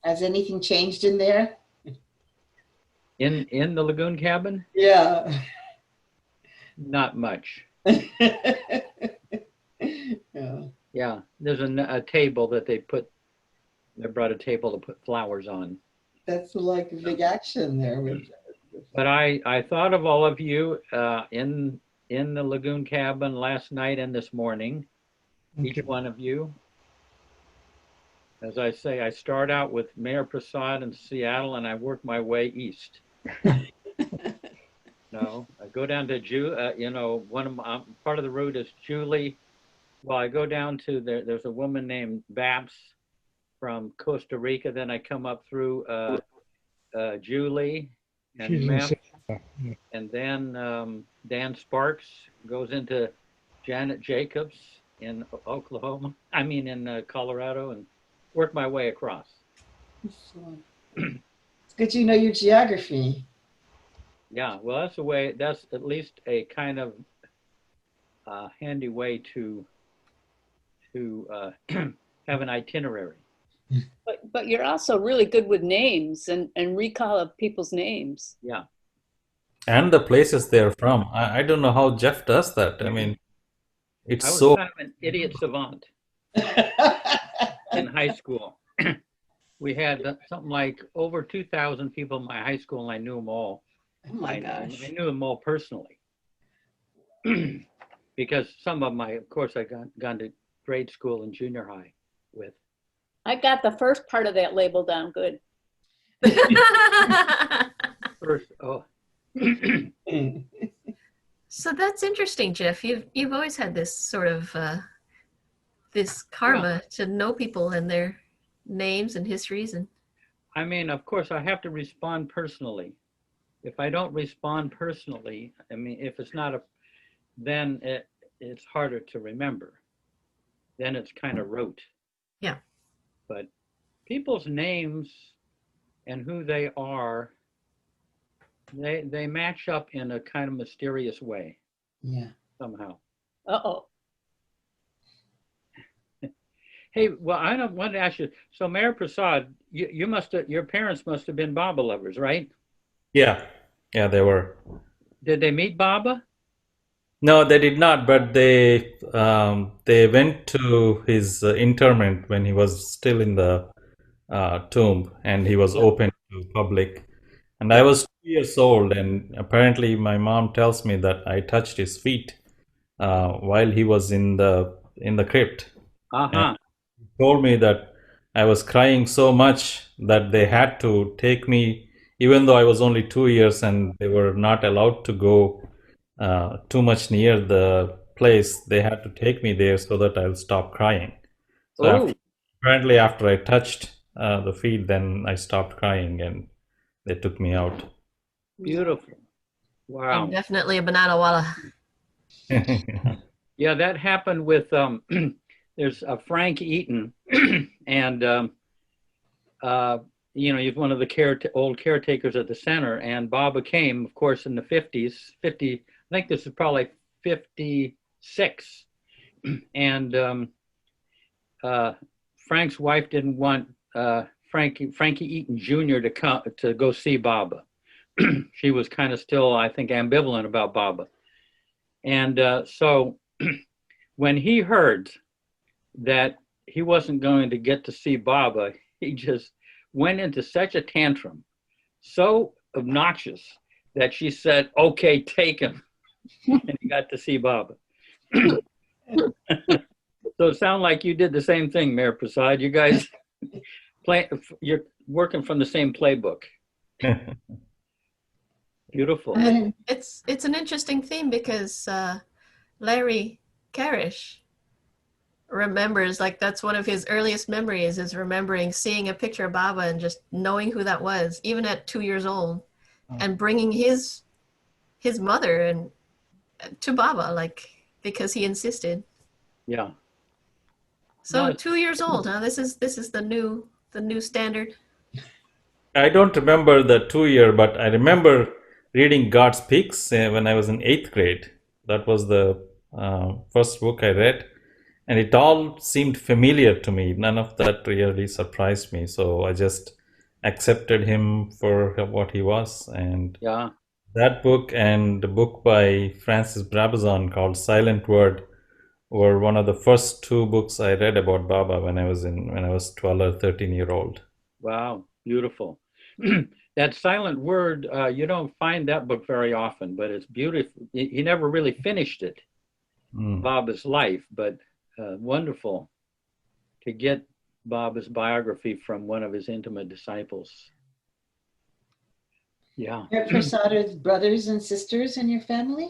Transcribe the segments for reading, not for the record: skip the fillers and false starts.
Has anything changed in there? In the lagoon cabin? Yeah. Not much. Yeah. Yeah, there's a table that they brought a table to put flowers on. That's like a big action there with But I thought of all of you in the lagoon cabin last night and this morning, each one of you. As I say, I start out with Mayor Prasad in Seattle, and I work my way east. No, I go down to one of my, part of the route is Julie. Well, I go down to there's a woman named Babs from Costa Rica. Then I come up through Julie and Meth, and then Dan Sparks goes into Janet Jacobs in Oklahoma. I mean in Colorado, and work my way across. It's good you know your geography. Yeah, well, that's a way. That's at least a kind of handy way to have an itinerary. But you're also really good with names and recall of people's names. Yeah. And the places they're from. I don't know how Jeff does that. I mean, it's I was so. kind of an idiot savant in high school. We had something like over 2,000 people in my high school, and I knew them all. Oh my gosh. I knew them all personally. Because some of them, of course, I gone to grade school and junior high with. I got the first part of that label down good. First, oh. So that's interesting, Jeff. You've always had this sort of this karma to know people and their names and histories, and I mean, of course, I have to respond personally. If I don't respond personally, I mean, if it's not then it's harder to remember. Then it's kind of rote. Yeah. But people's names and who they are, they match up in a kind of mysterious way. Yeah. Somehow. Uh-oh. Hey, well, I wanted to ask you. So, Mayor Prasad, your parents must have been Baba lovers, right? Yeah, they were. Did they meet Baba? No, they did not. But they went to his interment when he was still in the tomb, and he was open to public. And I was 2 years old, and apparently my mom tells me that I touched his feet while he was in the crypt. Uh-huh. He told me that I was crying so much that they had to take me, even though I was only 2 years, and they were not allowed to go too much near the place. They had to take me there so that I'll stop crying. So apparently after I touched the feet, then I stopped crying, and they took me out. Beautiful. Wow. I'm definitely a banana walla. Yeah, that happened with there's Frank Eaton, and he's one of the old caretakers at the center, and Baba came, of course, in the 50s. I think this is probably 56, and Frank's wife didn't want Frankie Eaton Jr. to go see Baba. She was kind of still, I think, ambivalent about Baba. And so when he heard that he wasn't going to get to see Baba, he just went into such a tantrum, so obnoxious, that she said, okay, take him. And he got to see Baba. So it sounds like you did the same thing, Mayor Prasad. You guys you're working from the same playbook. Beautiful. And it's an interesting theme because Larry Karish remembers, like, that's one of his earliest memories, is remembering seeing a picture of Baba and just knowing who that was, even at 2 years old, and bringing his mother and to Baba, like, because he insisted. Yeah. So 2 years old, huh? This is the new standard. I don't remember the 2 year, but I remember reading God Speaks when I was in 8th grade. That was the first book I read. and it all seemed familiar to me. None of that really surprised me. So I just accepted him for what he was. And Yeah. that book and the book by Francis Brabazon called Silent Word were one of the first two books I read about Baba when I was 12 or 13 year old. Wow. Beautiful. That Silent Word, you don't find that book very often, but it's beautiful. He never really finished it, Baba's life, but wonderful to get Baba's biography from one of his intimate disciples. Yeah. Are Prasada's brothers and sisters in your family?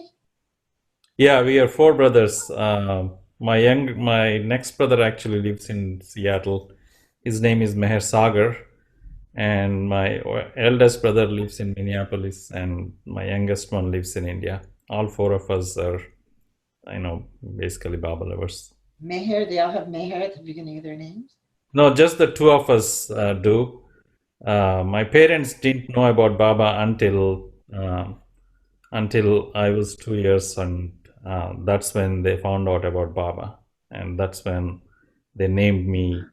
Yeah, we are four brothers. My next brother actually lives in Seattle. His name is Meher Sagar, and my eldest brother lives in Minneapolis, and my youngest one lives in India. All four of us are, basically Baba lovers. Meher, they all have Meher at the beginning of their names? No, just the two of us do. My parents didn't know about Baba until I was 2 years, and that's when they found out about Baba, and that's when they named me.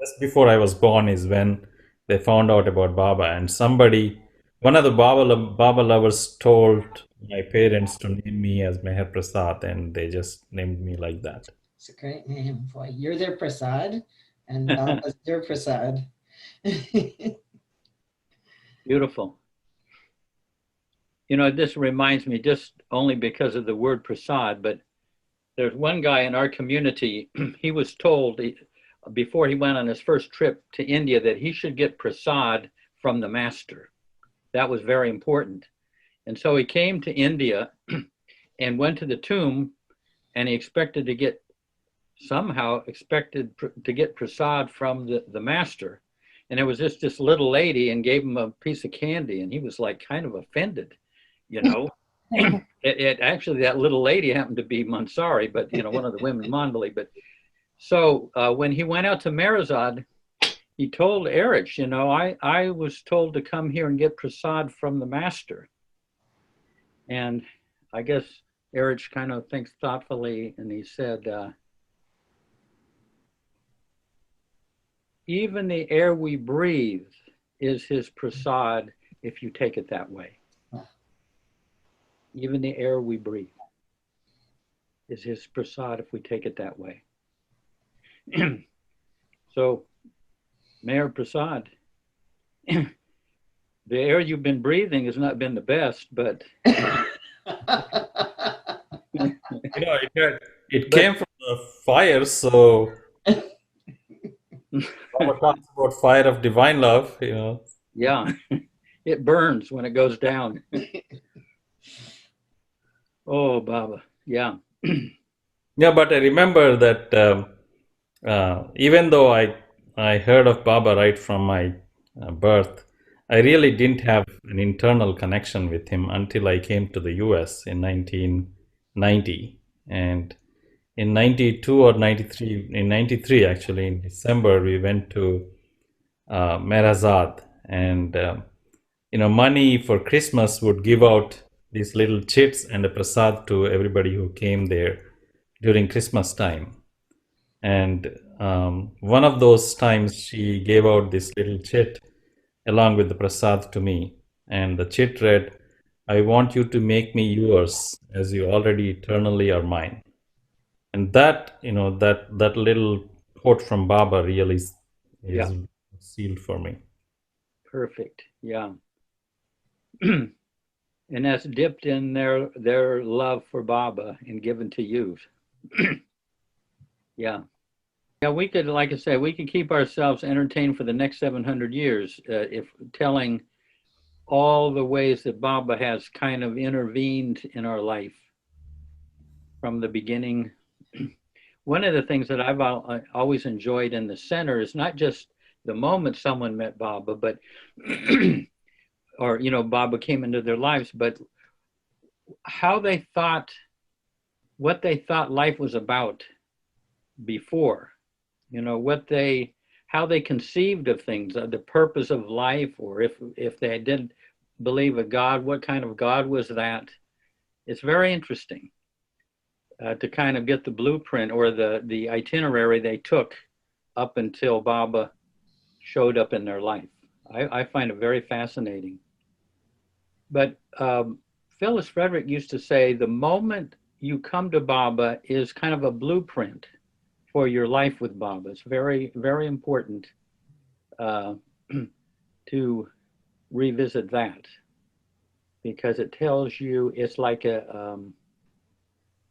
Just before I was born is when they found out about Baba, and one of the Baba lovers told my parents to name me as Meher Prasad, and they just named me like that. It's a great name. Boy, you're their Prasad, and Baba's their Prasad. Beautiful. This reminds me, just only because of the word Prasad, but there's one guy in our community, he was told before he went on his first trip to India that he should get Prasad from the master. That was very important. And so he came to India and went to the tomb, and he expected to get Prasad from the master. And it was just this little lady, and gave him a piece of candy, and he was like kind of offended, Actually, that little lady happened to be Mansari, but one of the women, Mandali. But so when he went out to Marazad, he told Erich, I was told to come here and get Prasad from the master. And I guess Erich kind of thinks thoughtfully, and he said, even the air we breathe is his Prasad if you take it that way. Even the air we breathe is his Prasad if we take it that way. So, Mayor Prasad, the air you've been breathing has not been the best, but it came from the fire, so Baba talks about fire of divine love, Yeah, it burns when it goes down. Oh, Baba, yeah. Yeah, but I remember that even though I heard of Baba right from my birth, I really didn't have an internal connection with him until I came to the US in 1990. And in 92 or 93, in 93 actually, in December, we went to Merazad, and money for Christmas would give out these little chits and a prasad to everybody who came there during Christmas time. And one of those times she gave out this little chit along with the prasad to me. And the chit read, I want you to make me yours as you already eternally are mine. And that, that little quote from Baba really is sealed for me. Perfect, yeah. And that's dipped in their love for Baba and given to you. Yeah. Yeah, we could, like I said, we could keep ourselves entertained for the next 700 years if telling all the ways that Baba has kind of intervened in our life from the beginning. One of the things that I've always enjoyed in the center is not just the moment someone met Baba, but or Baba came into their lives, but how they thought, what they thought life was about before, how they conceived of things, the purpose of life, or if they didn't believe a God, what kind of God was that? It's very interesting. to kind of get the blueprint or the itinerary they took up until Baba showed up in their life. I find it very fascinating. But Phyllis Frederick used to say the moment you come to Baba is kind of a blueprint for your life with Baba. It's very, very important to revisit that, because it tells you, it's like a,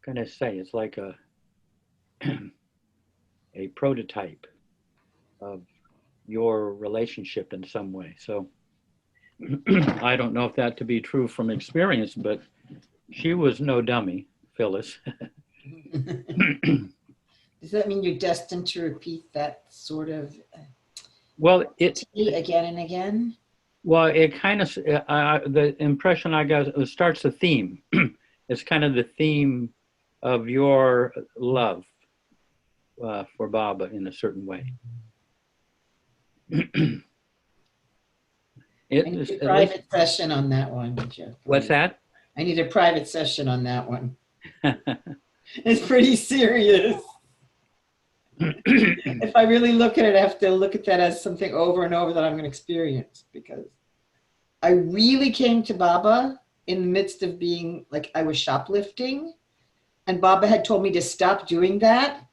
can I say, it's like a, a prototype of your relationship in some way. So I don't know if that to be true from experience, but she was no dummy, Phyllis. Does that mean you're destined to repeat that sort of Well, it again and again? Well, it kind of, the impression I got, it starts a theme. It's kind of the theme of your love for Baba in a certain way. I need a private session on that one, Jeff. What's that? I need a private session on that one. It's pretty serious. If I really look at it, I have to look at that as something over and over that I'm going to experience, because I really came to Baba in the midst of being like, I was shoplifting, and Baba had told me to stop doing that.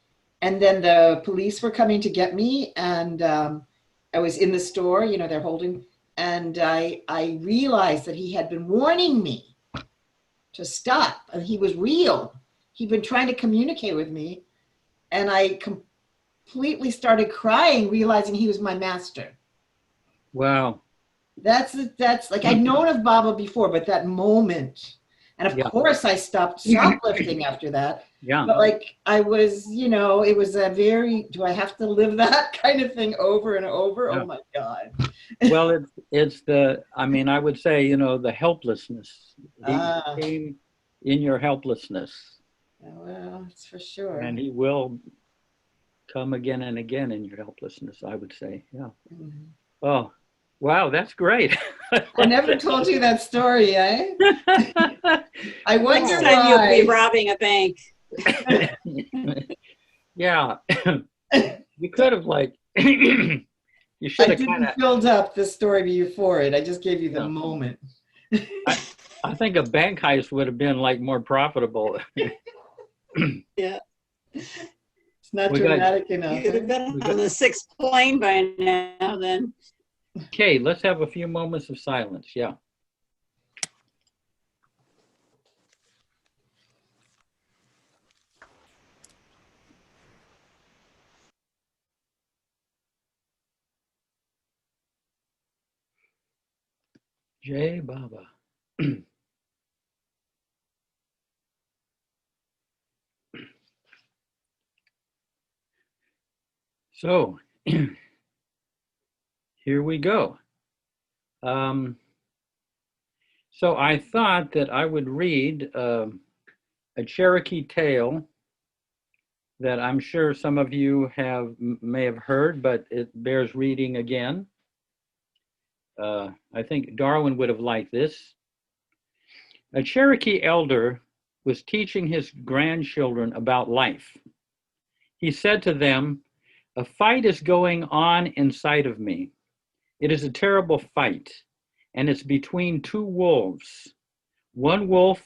And then the police were coming to get me, and I was in the store, you know, they're holding, and I realized that he had been warning me to stop, and he was real. He'd been trying to communicate with me, and I completely started crying, realizing he was my master. Wow. That's like, I'd known of Baba before, but that moment, and of course I stopped shoplifting after that. Yeah. But like, I was, you know, it was a very, do I have to live that kind of thing over and over? Yeah. Oh my God. Well, it's the, I mean, I would say, you know, the helplessness. He came in your helplessness. Well, that's for sure. And he will come again and again in your helplessness, I would say. Yeah. Mm-hmm. Oh, wow, that's great. I never told you that story, eh? I wonder next time you'll be robbing a bank. Yeah. You could have, like, you should have kind of filled up the story before it. I just gave you the moment. I think a bank heist would have been like more profitable. Yeah. It's not dramatic enough. You'd have been on the 6th plane by now then. Okay, let's have a few moments of silence. Yeah. Jai Baba. So, here we go. So I thought that I would read a Cherokee tale that I'm sure some of you may have heard, but it bears reading again. I think Darwin would have liked this. A Cherokee elder was teaching his grandchildren about life. He said to them, "A fight is going on inside of me. It is a terrible fight, and it's between two wolves. One wolf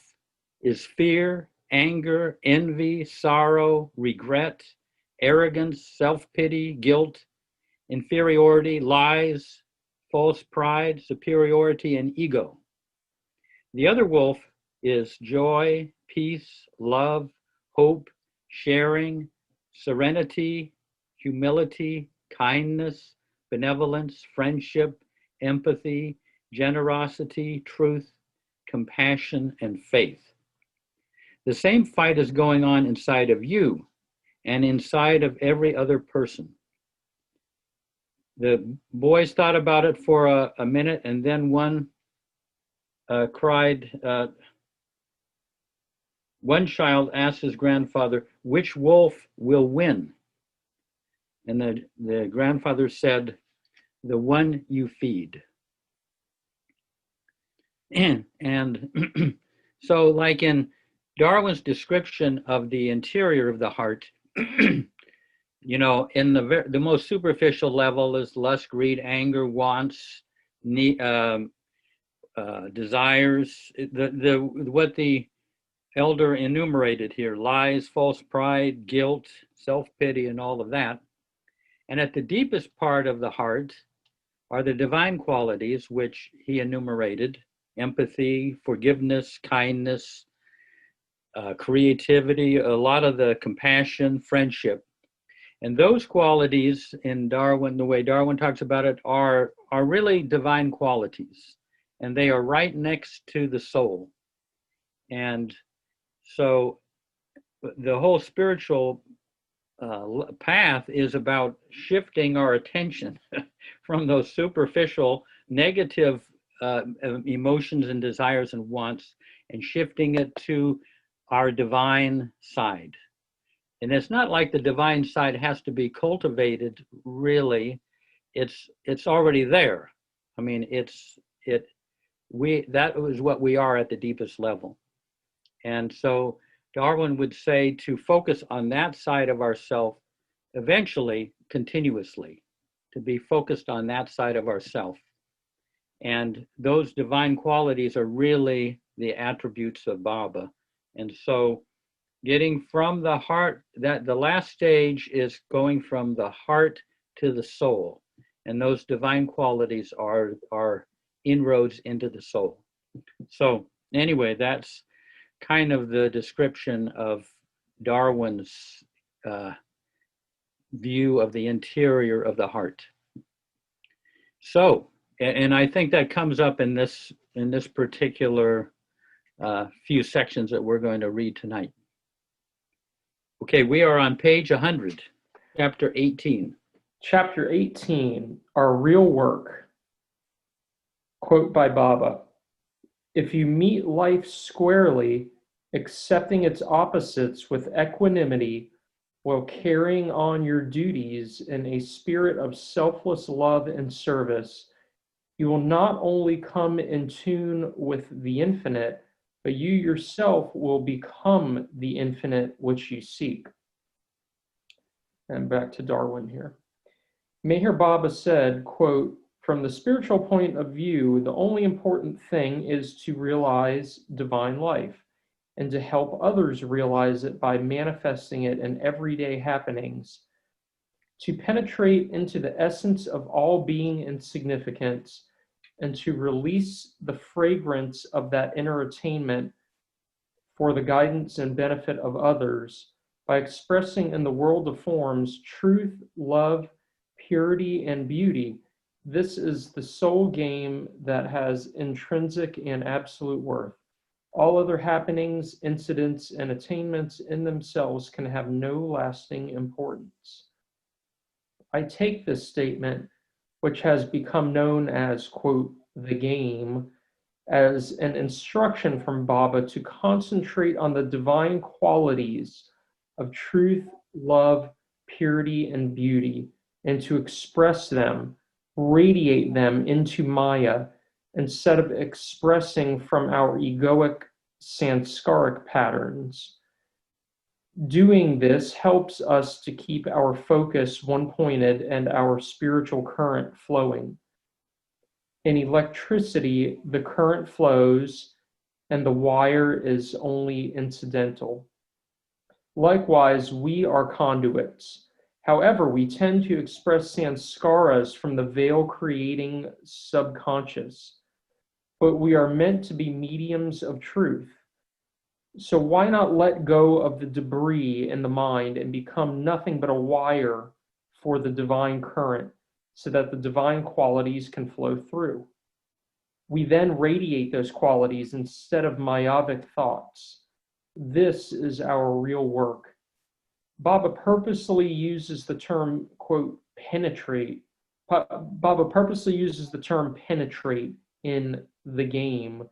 is fear, anger, envy, sorrow, regret, arrogance, self-pity, guilt, inferiority, lies, false pride, superiority, and ego. The other wolf is joy, peace, love, hope, sharing, serenity, humility, kindness, benevolence, friendship, empathy, generosity, truth, compassion, and faith. The same fight is going on inside of you and inside of every other person." The boys thought about it for a minute, and then one cried, one child asked his grandfather, "Which wolf will win?" And the grandfather said, "The one you feed." And so like in Darwin's description of the interior of the heart, you know, in the most superficial level is lust, greed, anger, wants, desires. What the elder enumerated here: lies, false pride, guilt, self-pity, and all of that. And at the deepest part of the heart are the divine qualities which he enumerated: empathy, forgiveness, kindness, creativity, a lot of the compassion, friendship. And those qualities in Darwin, the way Darwin talks about it, are really divine qualities. And they are right next to the soul. And so the whole spiritual path is about shifting our attention from those superficial negative emotions and desires and wants, and shifting it to our divine side. And it's not like the divine side has to be cultivated, really. It's already there. I mean, that was what we are at the deepest level. And so Darwin would say to focus on that side of ourself eventually, continuously, to be focused on that side of ourself. And those divine qualities are really the attributes of Baba. And so getting from the heart, that the last stage is going from the heart to the soul. And those divine qualities are inroads into the soul. So anyway, that's kind of the description of Darwin's view of the interior of the heart. So, and I think that comes up in this particular few sections that we're going to read tonight. Okay, we are on page 100, chapter 18. Chapter 18, Our Real Work. Quote by Baba: "If you meet life squarely, accepting its opposites with equanimity, while carrying on your duties in a spirit of selfless love and service, you will not only come in tune with the infinite, but you yourself will become the infinite which you seek." And back to Darwin here. Meher Baba said, quote, "From the spiritual point of view, the only important thing is to realize divine life and to help others realize it by manifesting it in everyday happenings. To penetrate into the essence of all being and significance, and to release the fragrance of that inner attainment for the guidance and benefit of others by expressing in the world of forms truth, love, purity, and beauty. This is the sole game that has intrinsic and absolute worth. All other happenings, incidents, and attainments in themselves can have no lasting importance." I take this statement, which has become known as, quote, "the game," as an instruction from Baba to concentrate on the divine qualities of truth, love, purity, and beauty, and to express them, radiate them into Maya, instead of expressing from our egoic sanskaric patterns. Doing this helps us to keep our focus one-pointed and our spiritual current flowing. In electricity, the current flows and the wire is only incidental. Likewise, we are conduits. However, we tend to express sanskaras from the veil-creating subconscious, but we are meant to be mediums of truth. So why not let go of the debris in the mind and become nothing but a wire for the divine current, so that the divine qualities can flow through? We then radiate those qualities instead of myopic thoughts. This is our real work. Baba purposely uses the term, quote, penetrate. Baba purposely uses the term penetrate in the game.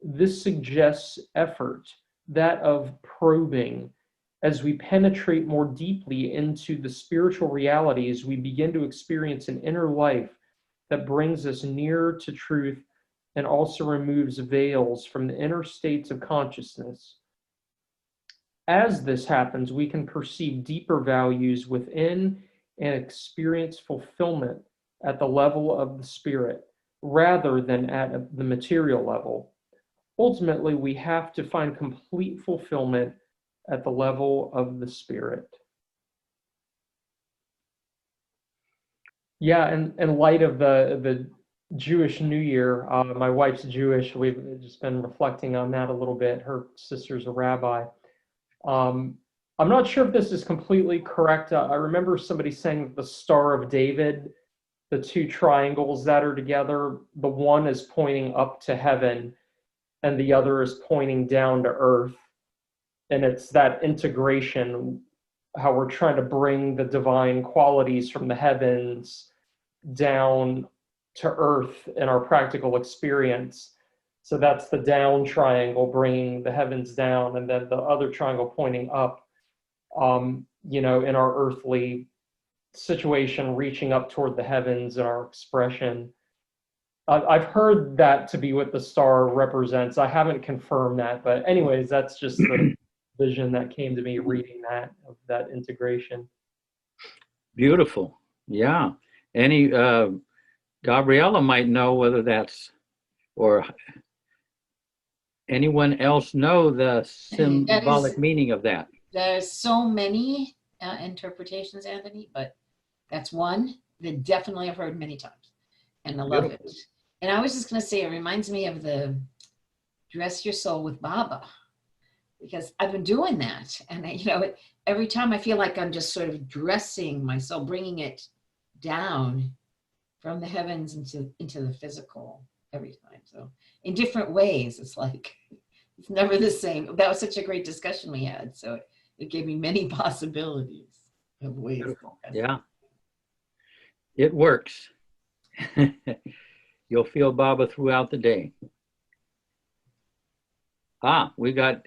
This suggests effort, that of probing. As we penetrate more deeply into the spiritual realities, we begin to experience an inner life that brings us nearer to truth and also removes veils from the inner states of consciousness. As this happens, we can perceive deeper values within and experience fulfillment at the level of the spirit rather than at the material level. Ultimately, we have to find complete fulfillment at the level of the spirit. Yeah, and in light of the Jewish New Year, my wife's Jewish. We've just been reflecting on that a little bit. Her sister's a rabbi. I'm not sure if this is completely correct. I remember somebody saying that the Star of David, the two triangles that are together, the one is pointing up to heaven and the other is pointing down to earth. And it's that integration, how we're trying to bring the divine qualities from the heavens down to earth in our practical experience. So that's the down triangle bringing the heavens down, and then the other triangle pointing up, in our earthly situation, reaching up toward the heavens in our expression. I've heard that to be what the star represents. I haven't confirmed that, but anyways, that's just the vision that came to me reading that, of that integration. Beautiful. Yeah. Gabriella might know whether that's, or anyone else know the symbolic meaning of that. There's so many interpretations, Anthony, but that's one that definitely I've heard many times, and I love it. And I was just going to say, it reminds me of the Dress Your Soul with Baba, because I've been doing that. And, every time I feel like I'm just sort of dressing my soul, bringing it down from the heavens into the physical every time. So in different ways, it's like, it's never the same. That was such a great discussion we had. So it gave me many possibilities of ways. Yeah, it works. You'll feel Baba throughout the day. We got,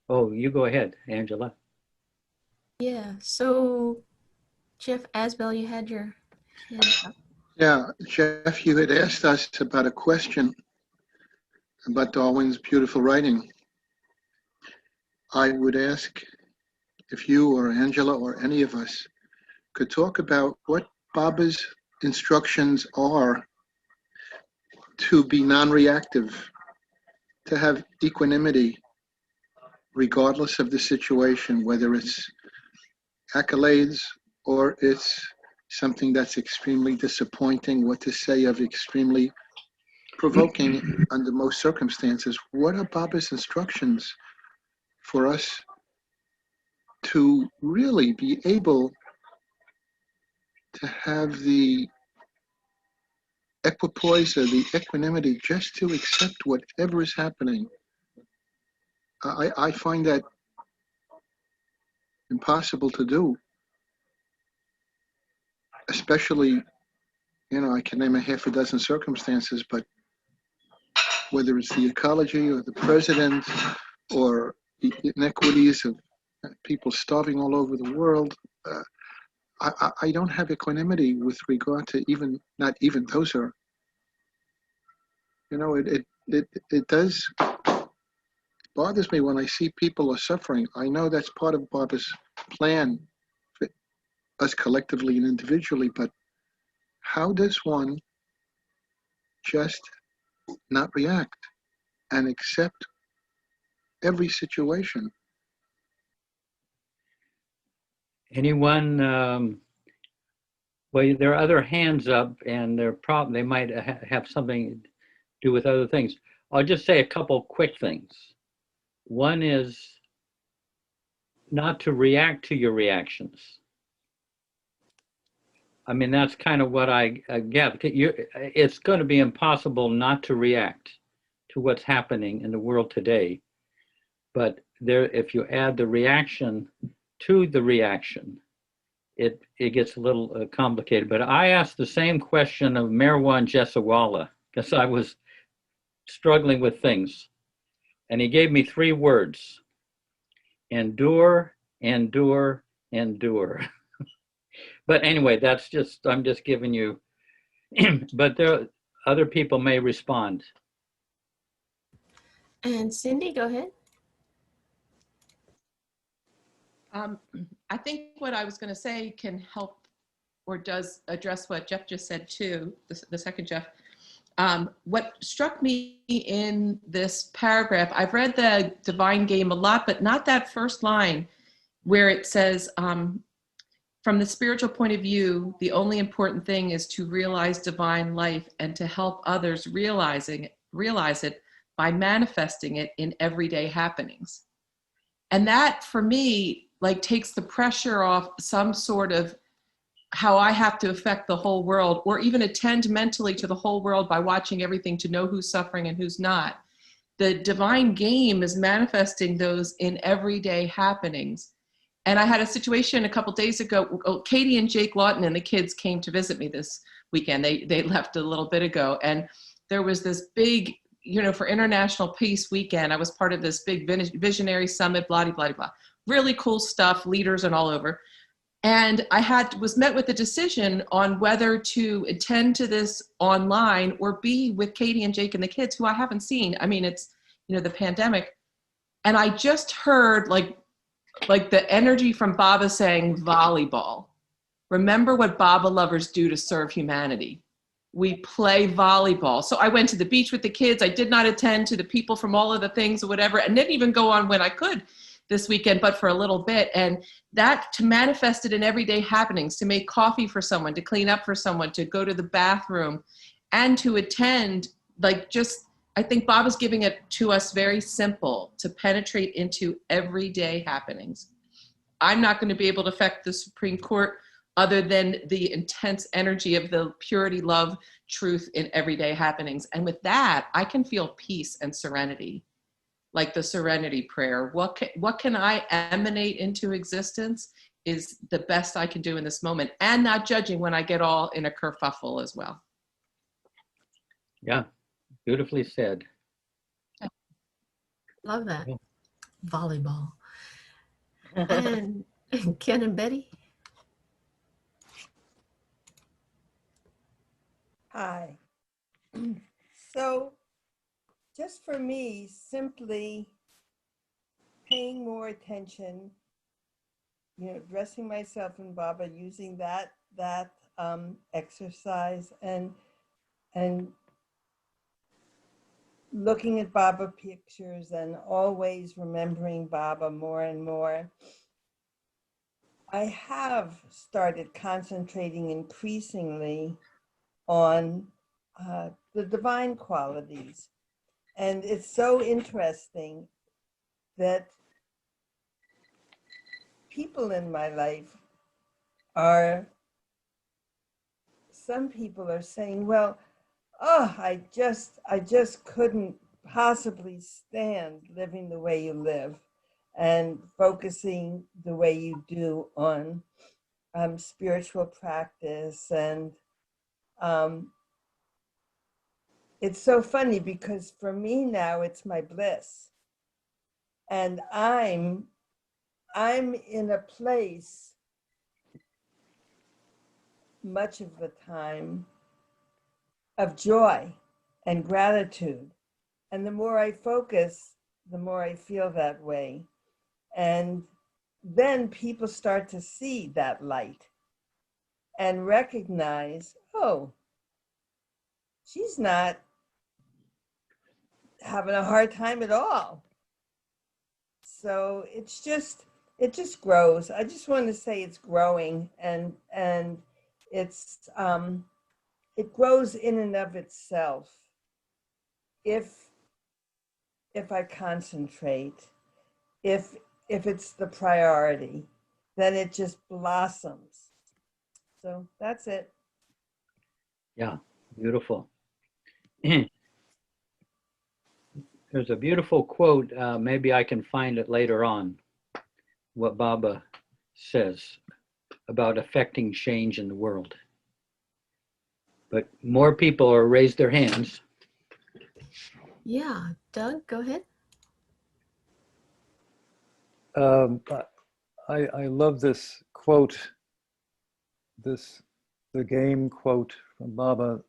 you go ahead, Angela. Yeah, so Jeff Asbell, you had your hand up. Yeah, Jeff, you had asked us about a question about Darwin's beautiful writing. I would ask if you or Angela or any of us could talk about what Baba's instructions are to be non-reactive, to have equanimity regardless of the situation, whether it's accolades or it's something that's extremely disappointing, what to say of extremely provoking under most circumstances. What are Baba's instructions for us to really be able to have the equipoise or the equanimity just to accept whatever is happening? I find that impossible to do, especially, I can name a half a dozen circumstances, but whether it's the ecology or the president or the inequities of people starving all over the world, I don't have equanimity with regard to not even those are, it does bothers me when I see people are suffering. I know that's part of Baba's plan for us collectively and individually, but how does one just not react and accept every situation? Anyone? Well, there are other hands up, and they might have something to do with other things. I'll just say a couple quick things. One is not to react to your reactions. I mean, that's kind of what I get. It's going to be impossible not to react to what's happening in the world today. But if you add the reaction to the reaction, it gets a little complicated. But I asked the same question of Merwan Jesawala because I was struggling with things. And he gave me 3 words: endure, endure, endure. But anyway, I'm just giving you, but other people may respond. And Cindy, go ahead. I think what I was going to say can help or does address what Jeff just said too, the second Jeff. What struck me in this paragraph, I've read the Divine Game a lot, but not that first line where it says, from the spiritual point of view, the only important thing is to realize divine life and to help others realize it by manifesting it in everyday happenings. And that for me, like takes the pressure off some sort of how I have to affect the whole world or even attend mentally to the whole world by watching everything to know who's suffering and who's not. The divine game is manifesting those in everyday happenings. And I had a situation a couple days ago. Katie and Jake Lawton and the kids came to visit me this weekend. They left a little bit ago. And there was this big, for International Peace Weekend, I was part of this big visionary summit, blah, blah, blah. Really cool stuff, leaders and all over. And I was met with a decision on whether to attend to this online or be with Katie and Jake and the kids who I haven't seen. I mean, it's, the pandemic. And I just heard like the energy from Baba saying volleyball. Remember what Baba lovers do to serve humanity. We play volleyball. So I went to the beach with the kids. I did not attend to the people from all of the things or whatever, and didn't even go on when I could this weekend, but for a little bit. And that to manifest it in everyday happenings, to make coffee for someone, to clean up for someone, to go to the bathroom and to attend, I think Bob is giving it to us very simple to penetrate into everyday happenings. I'm not going to be able to affect the Supreme Court other than the intense energy of the purity, love, truth in everyday happenings. And with that, I can feel peace and serenity, like the serenity prayer. What can I emanate into existence is the best I can do in this moment, and not judging when I get all in a kerfuffle as well. Yeah, beautifully said. Love that. Volleyball. And Ken and Betty. Hi. So just for me, simply paying more attention, dressing myself in Baba, using that exercise and looking at Baba pictures and always remembering Baba more and more. I have started concentrating increasingly on the divine qualities. And it's so interesting that people in my life some people are saying, well, I just couldn't possibly stand living the way you live and focusing the way you do on spiritual practice. And it's so funny because for me now it's my bliss, and I'm in a place much of the time of joy and gratitude. And the more I focus, the more I feel that way. And then people start to see that light and recognize, oh, she's not having a hard time at all. So it just grows. I just want to say it's growing, and it's it grows in and of itself if I concentrate, if it's the priority, then it just blossoms. So that's it. Yeah, beautiful. There's a beautiful quote, maybe I can find it later on, what Baba says about affecting change in the world. But more people are raised their hands. Yeah, Doug, go ahead. I love this quote, the game quote from Baba.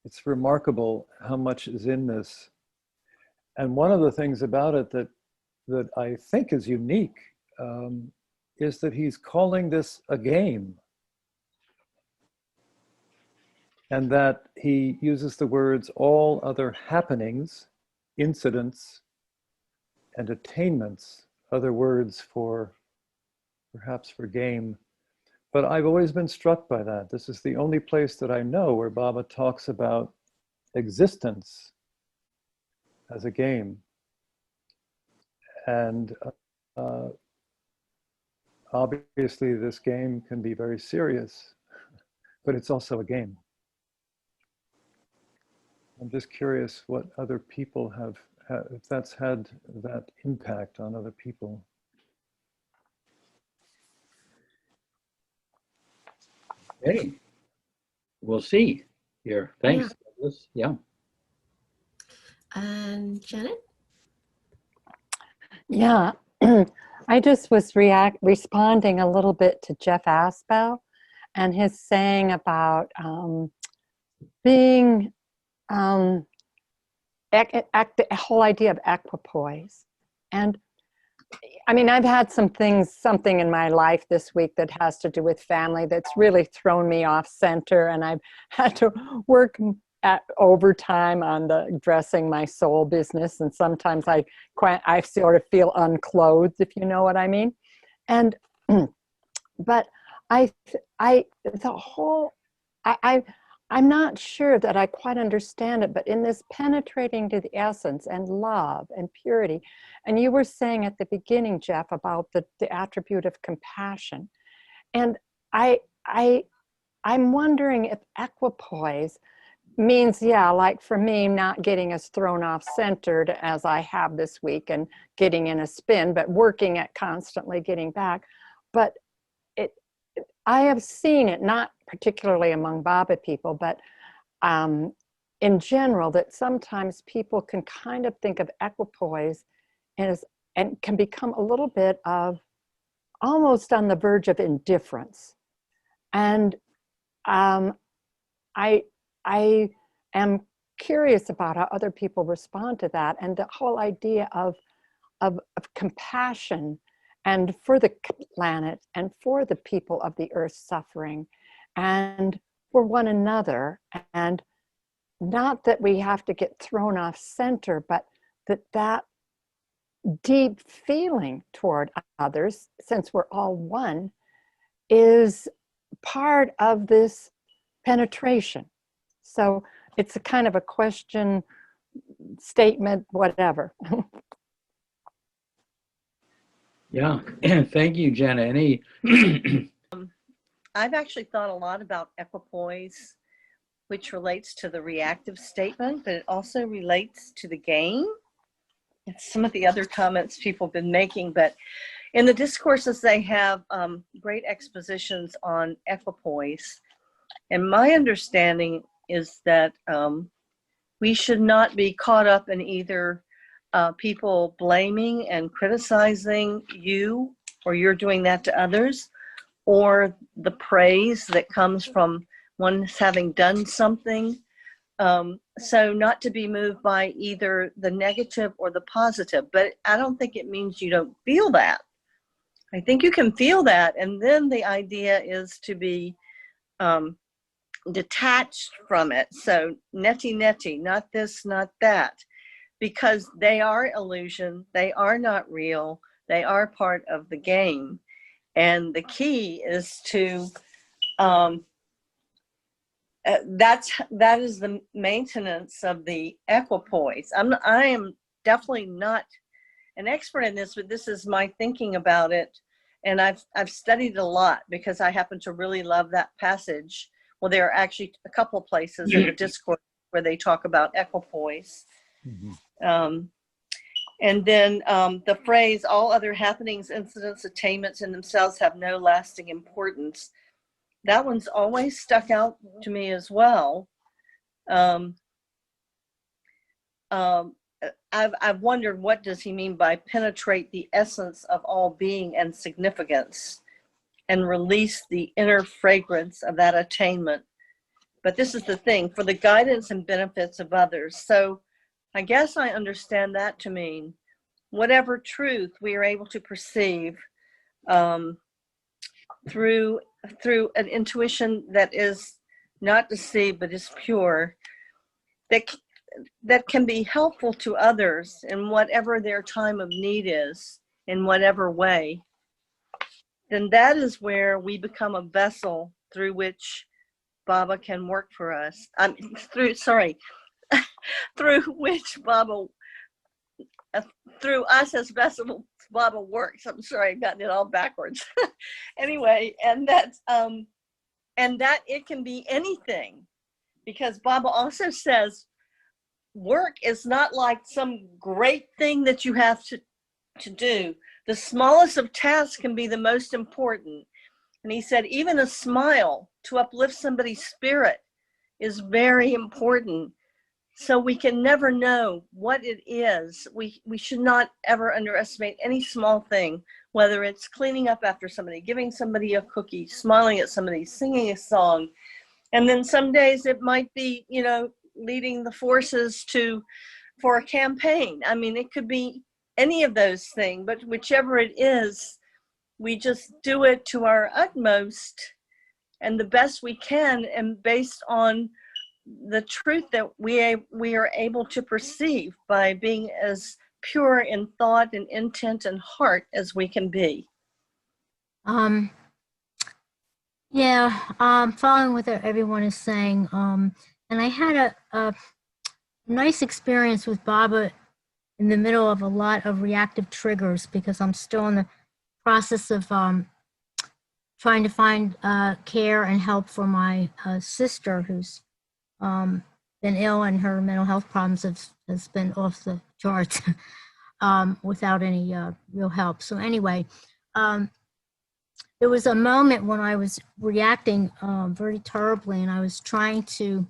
It's remarkable how much is in this. And one of the things about it that I think is unique is that he's calling this a game, and that he uses the words all other happenings, incidents, and attainments, other words for perhaps for game. But I've always been struck by that. This is the only place that I know where Baba talks about existence as a game. And obviously this game can be very serious, but it's also a game. I'm just curious what other people have, if that's had that impact on other people. Hey, we'll see here. Thanks, Douglas. Yeah. And Janet? Yeah, I just was responding a little bit to Jeff Asbell and his saying about being the whole idea of equipoise. And I mean, I've had something in my life this week that has to do with family that's really thrown me off center, and I've had to work at overtime on the dressing my soul business, and sometimes I sort of feel unclothed, if you know what I mean. And but I'm not sure that I quite understand it, but in this penetrating to the essence and love and purity, and you were saying at the beginning, Jeff, about the attribute of compassion, and I'm wondering if equipoise means, yeah, like for me, not getting as thrown off centered as I have this week and getting in a spin, but working at constantly getting back. But I have seen it, not particularly among Baba people, but in general, that sometimes people can kind of think of equipoise and can become a little bit of almost on the verge of indifference. And I am curious about how other people respond to that, and the whole idea of compassion, and for the planet and for the people of the earth suffering, and for one another. And not that we have to get thrown off center, but that deep feeling toward others, since we're all one, is part of this penetration. So it's a kind of a question, statement, whatever. Yeah, thank you, Jenna. Any? I've actually thought a lot about equipoise, which relates to the reactive statement, but it also relates to the game. It's some of the other comments people have been making, but in the discourses, they have great expositions on equipoise. And my understanding is that we should not be caught up in either people blaming and criticizing you, or you're doing that to others, or the praise that comes from one's having done something. So not to be moved by either the negative or the positive, but I don't think it means you don't feel that. I think you can feel that, and then the idea is to be detached from it. So neti, not this, not that, because they are illusion, they are not real, they are part of the game. And the key is to, that is the maintenance of the equipoise. I am definitely not an expert in this, but this is my thinking about it. And I've studied a lot because I happen to really love that passage. Well, there are actually a couple of places in the discourse where they talk about equipoise. Mm-hmm. And then the phrase, all other happenings, incidents, attainments in themselves have no lasting importance. That one's always stuck out to me as well. I've wondered, what does he mean by penetrate the essence of all being and significance and release the inner fragrance of that attainment? But this is the thing, for the guidance and benefits of others. So I guess I understand that to mean whatever truth we are able to perceive through an intuition that is not deceived but is pure, that can be helpful to others in whatever their time of need is, in whatever way, then that is where we become a vessel through which Baba can work for us. Through which Baba, through us as vessels, Baba works. I'm sorry, I've gotten it all backwards. Anyway, and that it can be anything, because Baba also says work is not like some great thing that you have to do. The smallest of tasks can be the most important. And he said, even a smile to uplift somebody's spirit is very important. So we can never know what it is. We should not ever underestimate any small thing, whether it's cleaning up after somebody, giving somebody a cookie, smiling at somebody, singing a song. And then some days it might be, leading the forces for a campaign. I mean, it could be any of those things, but whichever it is, we just do it to our utmost and the best we can, and based on the truth that we are able to perceive by being as pure in thought and intent and heart as we can be. Following what everyone is saying, and I had a nice experience with Baba in the middle of a lot of reactive triggers, because I'm still in the process of trying to find care and help for my sister, who's been ill, and her mental health problems has been off the charts without any real help. So anyway, there was a moment when I was reacting very terribly, and I was trying to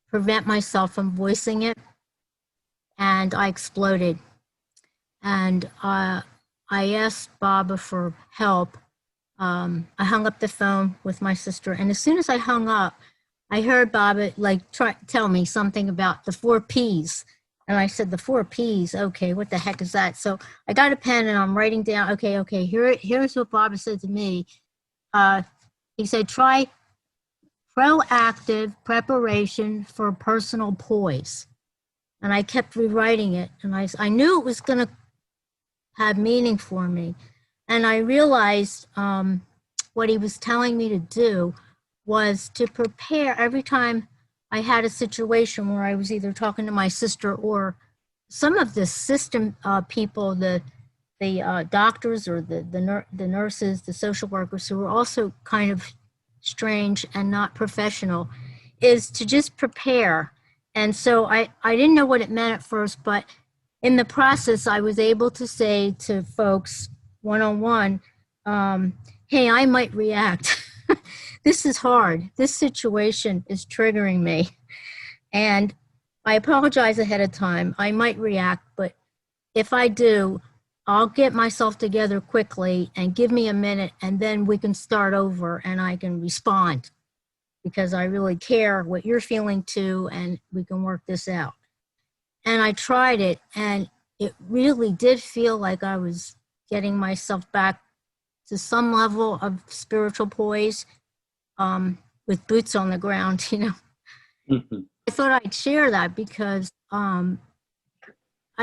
prevent myself from voicing it, and I exploded. And I asked Baba for help. I hung up the phone with my sister, and as soon as I hung up, I heard Baba tell me something about the 4 Ps. And I said, the 4 Ps, okay, what the heck is that? So I got a pen and I'm writing down, okay, here's what Baba said to me. He said, try proactive preparation for personal poise. And I kept rewriting it, and I knew it was gonna have meaning for me. And I realized what he was telling me to do was to prepare every time I had a situation where I was either talking to my sister or some of the system people, the doctors or the nurses, the social workers, who were also kind of strange and not professional, is to just prepare. And so I didn't know what it meant at first, but in the process, I was able to say to folks one-on-one, hey, I might react. This is hard. This situation is triggering me. And I apologize ahead of time. I might react, but if I do, I'll get myself together quickly and give me a minute, and then we can start over and I can respond, because I really care what you're feeling too, and we can work this out. And I tried it, and it really did feel like I was getting myself back to some level of spiritual poise, with boots on the ground, Mm-hmm. I thought I'd share that because I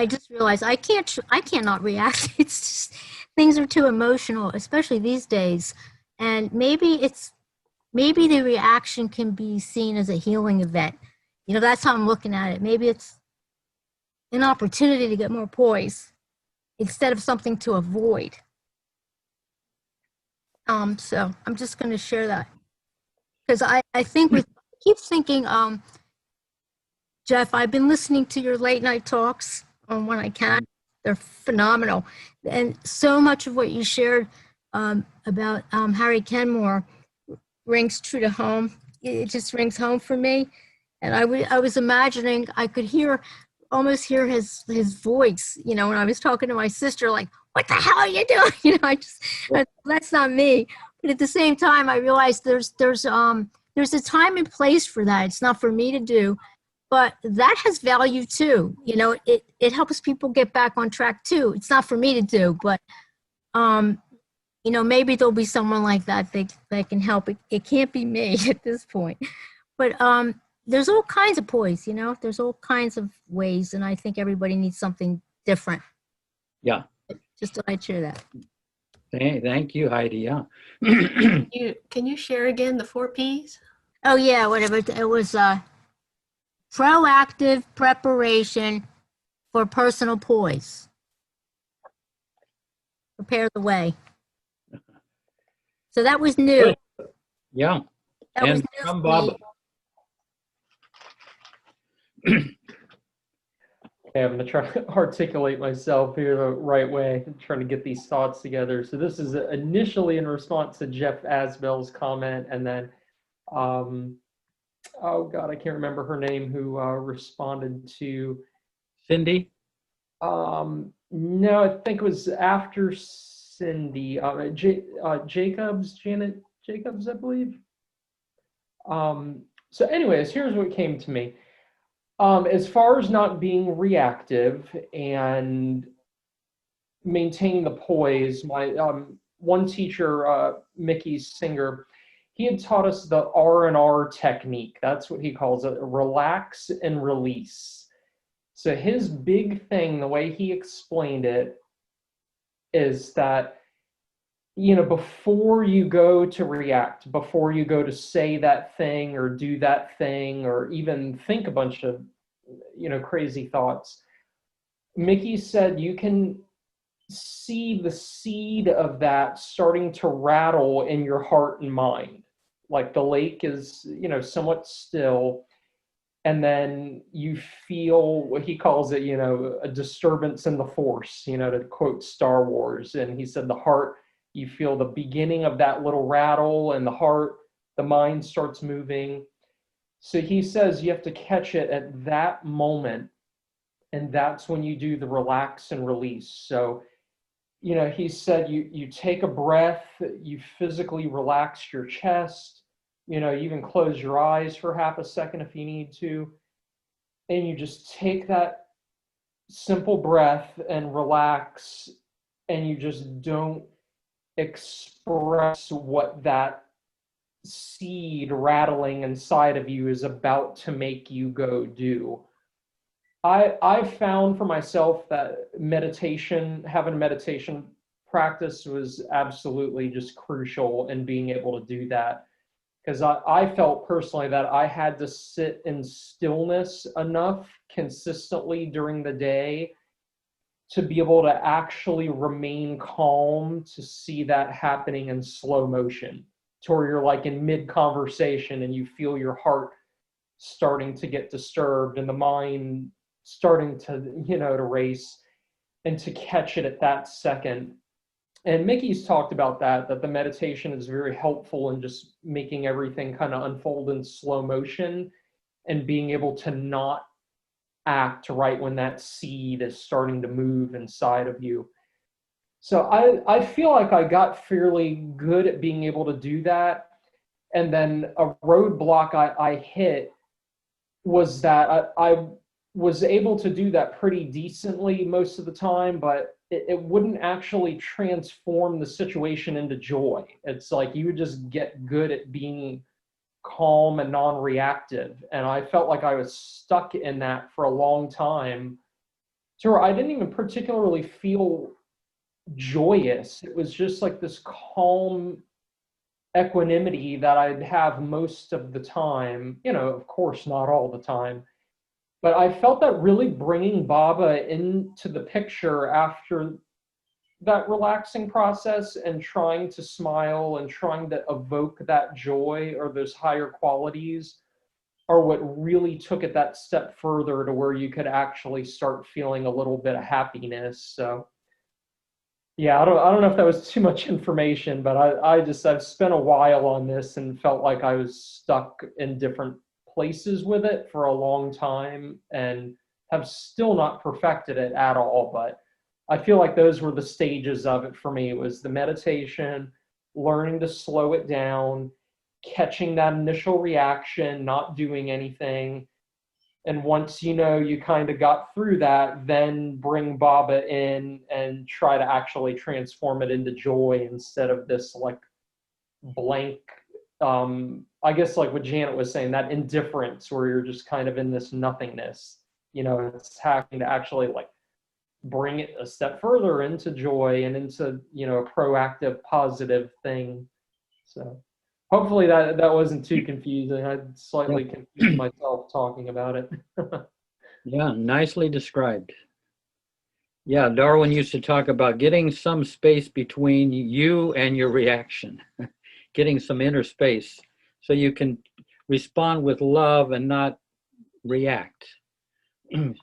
just realized I cannot react. It's just, things are too emotional, especially these days. And maybe the reaction can be seen as a healing event. That's how I'm looking at it. Maybe it's an opportunity to get more poise instead of something to avoid. So I'm just going to share that. Because I think keep thinking, Jeff, I've been listening to your late night talks when I can. They're phenomenal. And so much of what you shared about Harry Kenmore rings true to home. It just rings home for me. And I was imagining I could almost hear his voice, when I was talking to my sister, like, what the hell are you doing? That's not me. But at the same time, I realized there's a time and place for that. It's not for me to do, but that has value too. It helps people get back on track too. It's not for me to do, but you know, maybe there'll be someone like that that can help. It can't be me at this point. But there's all kinds of poise, you know, there's all kinds of ways, and I think everybody needs something different. Yeah. Just thought I'd share that. Thank you, Heidi. Yeah. Can you share again the 4 Ps? Oh yeah, whatever. It was proactive preparation for personal poise. Prepare the way. So that was new. Yeah. That was And new from for me. Baba. Okay, I'm going to try to articulate myself here the right way. I'm trying to get these thoughts together. So this is initially in response to Jeff Asbell's comment, and then, oh God, I can't remember her name, who responded to Cindy? No, I think it was after Cindy. Jacobs, Janet Jacobs, I believe. So anyways, here's what came to me. As far as not being reactive and maintaining the poise, my one teacher, Mickey Singer, he had taught us the R&R technique. That's what he calls it, relax and release. So his big thing, the way he explained it, is that, you know, before you go to react, before you go to say that thing or do that thing or even think a bunch of, you know, crazy thoughts, Mickey said you can see the seed of that starting to rattle in your heart and mind. Like the lake is, you know, somewhat still, and then you feel what he calls it, you know, a disturbance in the force, you know, to quote Star Wars. And he said the heart, you feel the beginning of that little rattle, and the heart, the mind starts moving. So he says you have to catch it at that moment, and that's when you do the relax and release. So, you know, he said you take a breath, you physically relax your chest, you know, you even close your eyes for half a second if you need to, and you just take that simple breath and relax, and you just don't express what that seed rattling inside of you is about to make you go do. I've found for myself that meditation, having a meditation practice was absolutely just crucial in being able to do that. Because I felt personally that I had to sit in stillness enough consistently during the day to be able to actually remain calm, to see that happening in slow motion, to where you're like in mid-conversation and you feel your heart starting to get disturbed and the mind starting to, you know, to race, and to catch it at that second. And Mickey's talked about that the meditation is very helpful in just making everything kind of unfold in slow motion and being able to not act right when that seed is starting to move inside of you. So I feel like I got fairly good at being able to do that. And then a roadblock I hit was that I was able to do that pretty decently most of the time, but it wouldn't actually transform the situation into joy. It's like you would just get good at being calm and non-reactive. And I felt like I was stuck in that for a long time, to where I didn't even particularly feel joyous. It was just like this calm equanimity that I'd have most of the time, you know, of course, not all the time. But I felt that really bringing Baba into the picture after that relaxing process and trying to smile and trying to evoke that joy or those higher qualities are what really took it that step further to where you could actually start feeling a little bit of happiness. So yeah, I don't know if that was too much information, but I've spent a while on this and felt like I was stuck in different places with it for a long time and have still not perfected it at all. But I feel like those were the stages of it for me. It was the meditation, learning to slow it down, catching that initial reaction, not doing anything, And once you know you kind of got through that, then bring Baba in and try to actually transform it into joy instead of this like blank, I guess like what Janet was saying, that indifference where you're just kind of in this nothingness. You know, it's having to actually like bring it a step further into joy and into, you know, a proactive, positive thing. So hopefully that wasn't too confusing. I slightly confused myself talking about it. Yeah, nicely described. Yeah, Darwin used to talk about getting some space between you and your reaction, getting some inner space so you can respond with love and not react. You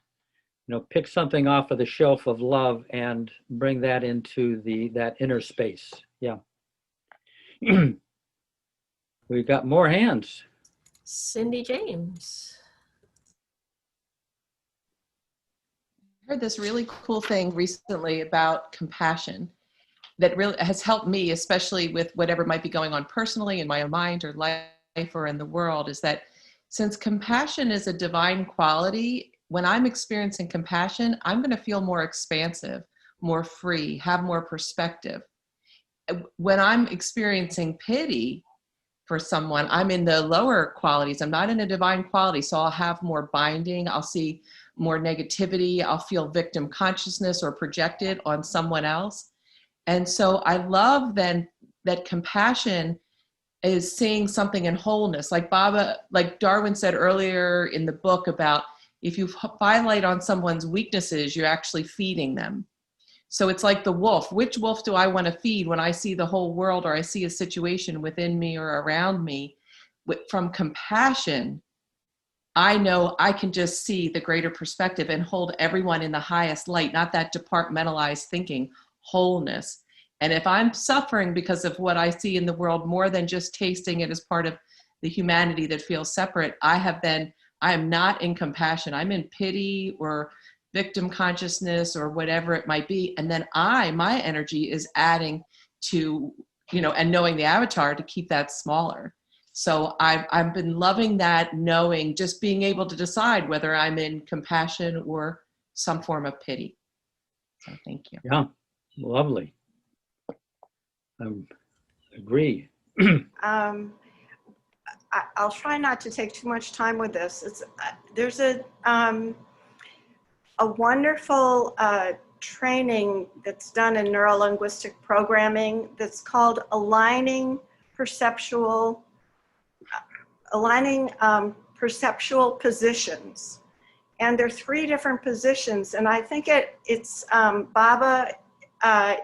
know, pick something off of the shelf of love and bring that into that inner space. Yeah. We've got more hands. Cindy James. I heard this really cool thing recently about compassion that really has helped me, especially with whatever might be going on personally in my own mind or life or in the world, is that since compassion is a divine quality, when I'm experiencing compassion, I'm going to feel more expansive, more free, have more perspective. When I'm experiencing pity for someone, I'm in the lower qualities. I'm not in a divine quality, so I'll have more binding. I'll see more negativity. I'll feel victim consciousness or projected on someone else. And so I love then that compassion is seeing something in wholeness. Like Baba, like Darwin said earlier in the book about if you highlight on someone's weaknesses, you're actually feeding them. So it's like the wolf. Which wolf do I want to feed when I see the whole world or I see a situation within me or around me? From compassion, I know I can just see the greater perspective and hold everyone in the highest light, not that departmentalized thinking, wholeness. And if I'm suffering because of what I see in the world more than just tasting it as part of the humanity that feels separate, I am not in compassion. I'm in pity or victim consciousness or whatever it might be. And then my energy is adding to, you know, and knowing the avatar to keep that smaller. So I've been loving that, knowing, just being able to decide whether I'm in compassion or some form of pity. So thank you. Yeah, lovely. Agree. I'll try not to take too much time with this. There's a wonderful training that's done in neuro-linguistic programming that's called aligning perceptual positions. And there are 3 different positions. And I think it's Baba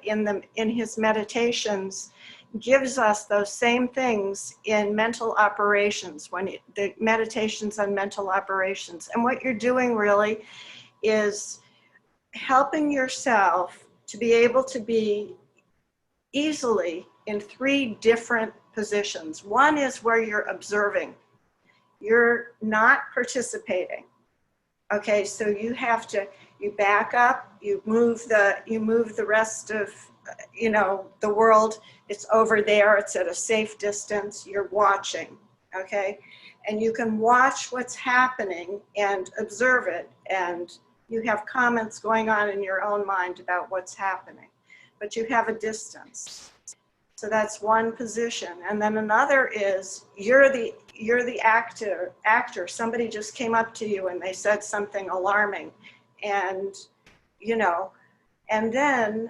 in his meditations gives us those same things in mental operations, the meditations on mental operations. And what you're doing really is helping yourself to be able to be easily in 3 different positions. One is where you're observing. You're not participating. Okay, so you back up, you move the rest of, you know, the world. It's over there, it's at a safe distance, you're watching, okay? And you can watch what's happening and observe it, and you have comments going on in your own mind about what's happening, but you have a distance. So that's one position. And then another is you're the actor. Somebody just came up to you and they said something alarming, and, you know, and then,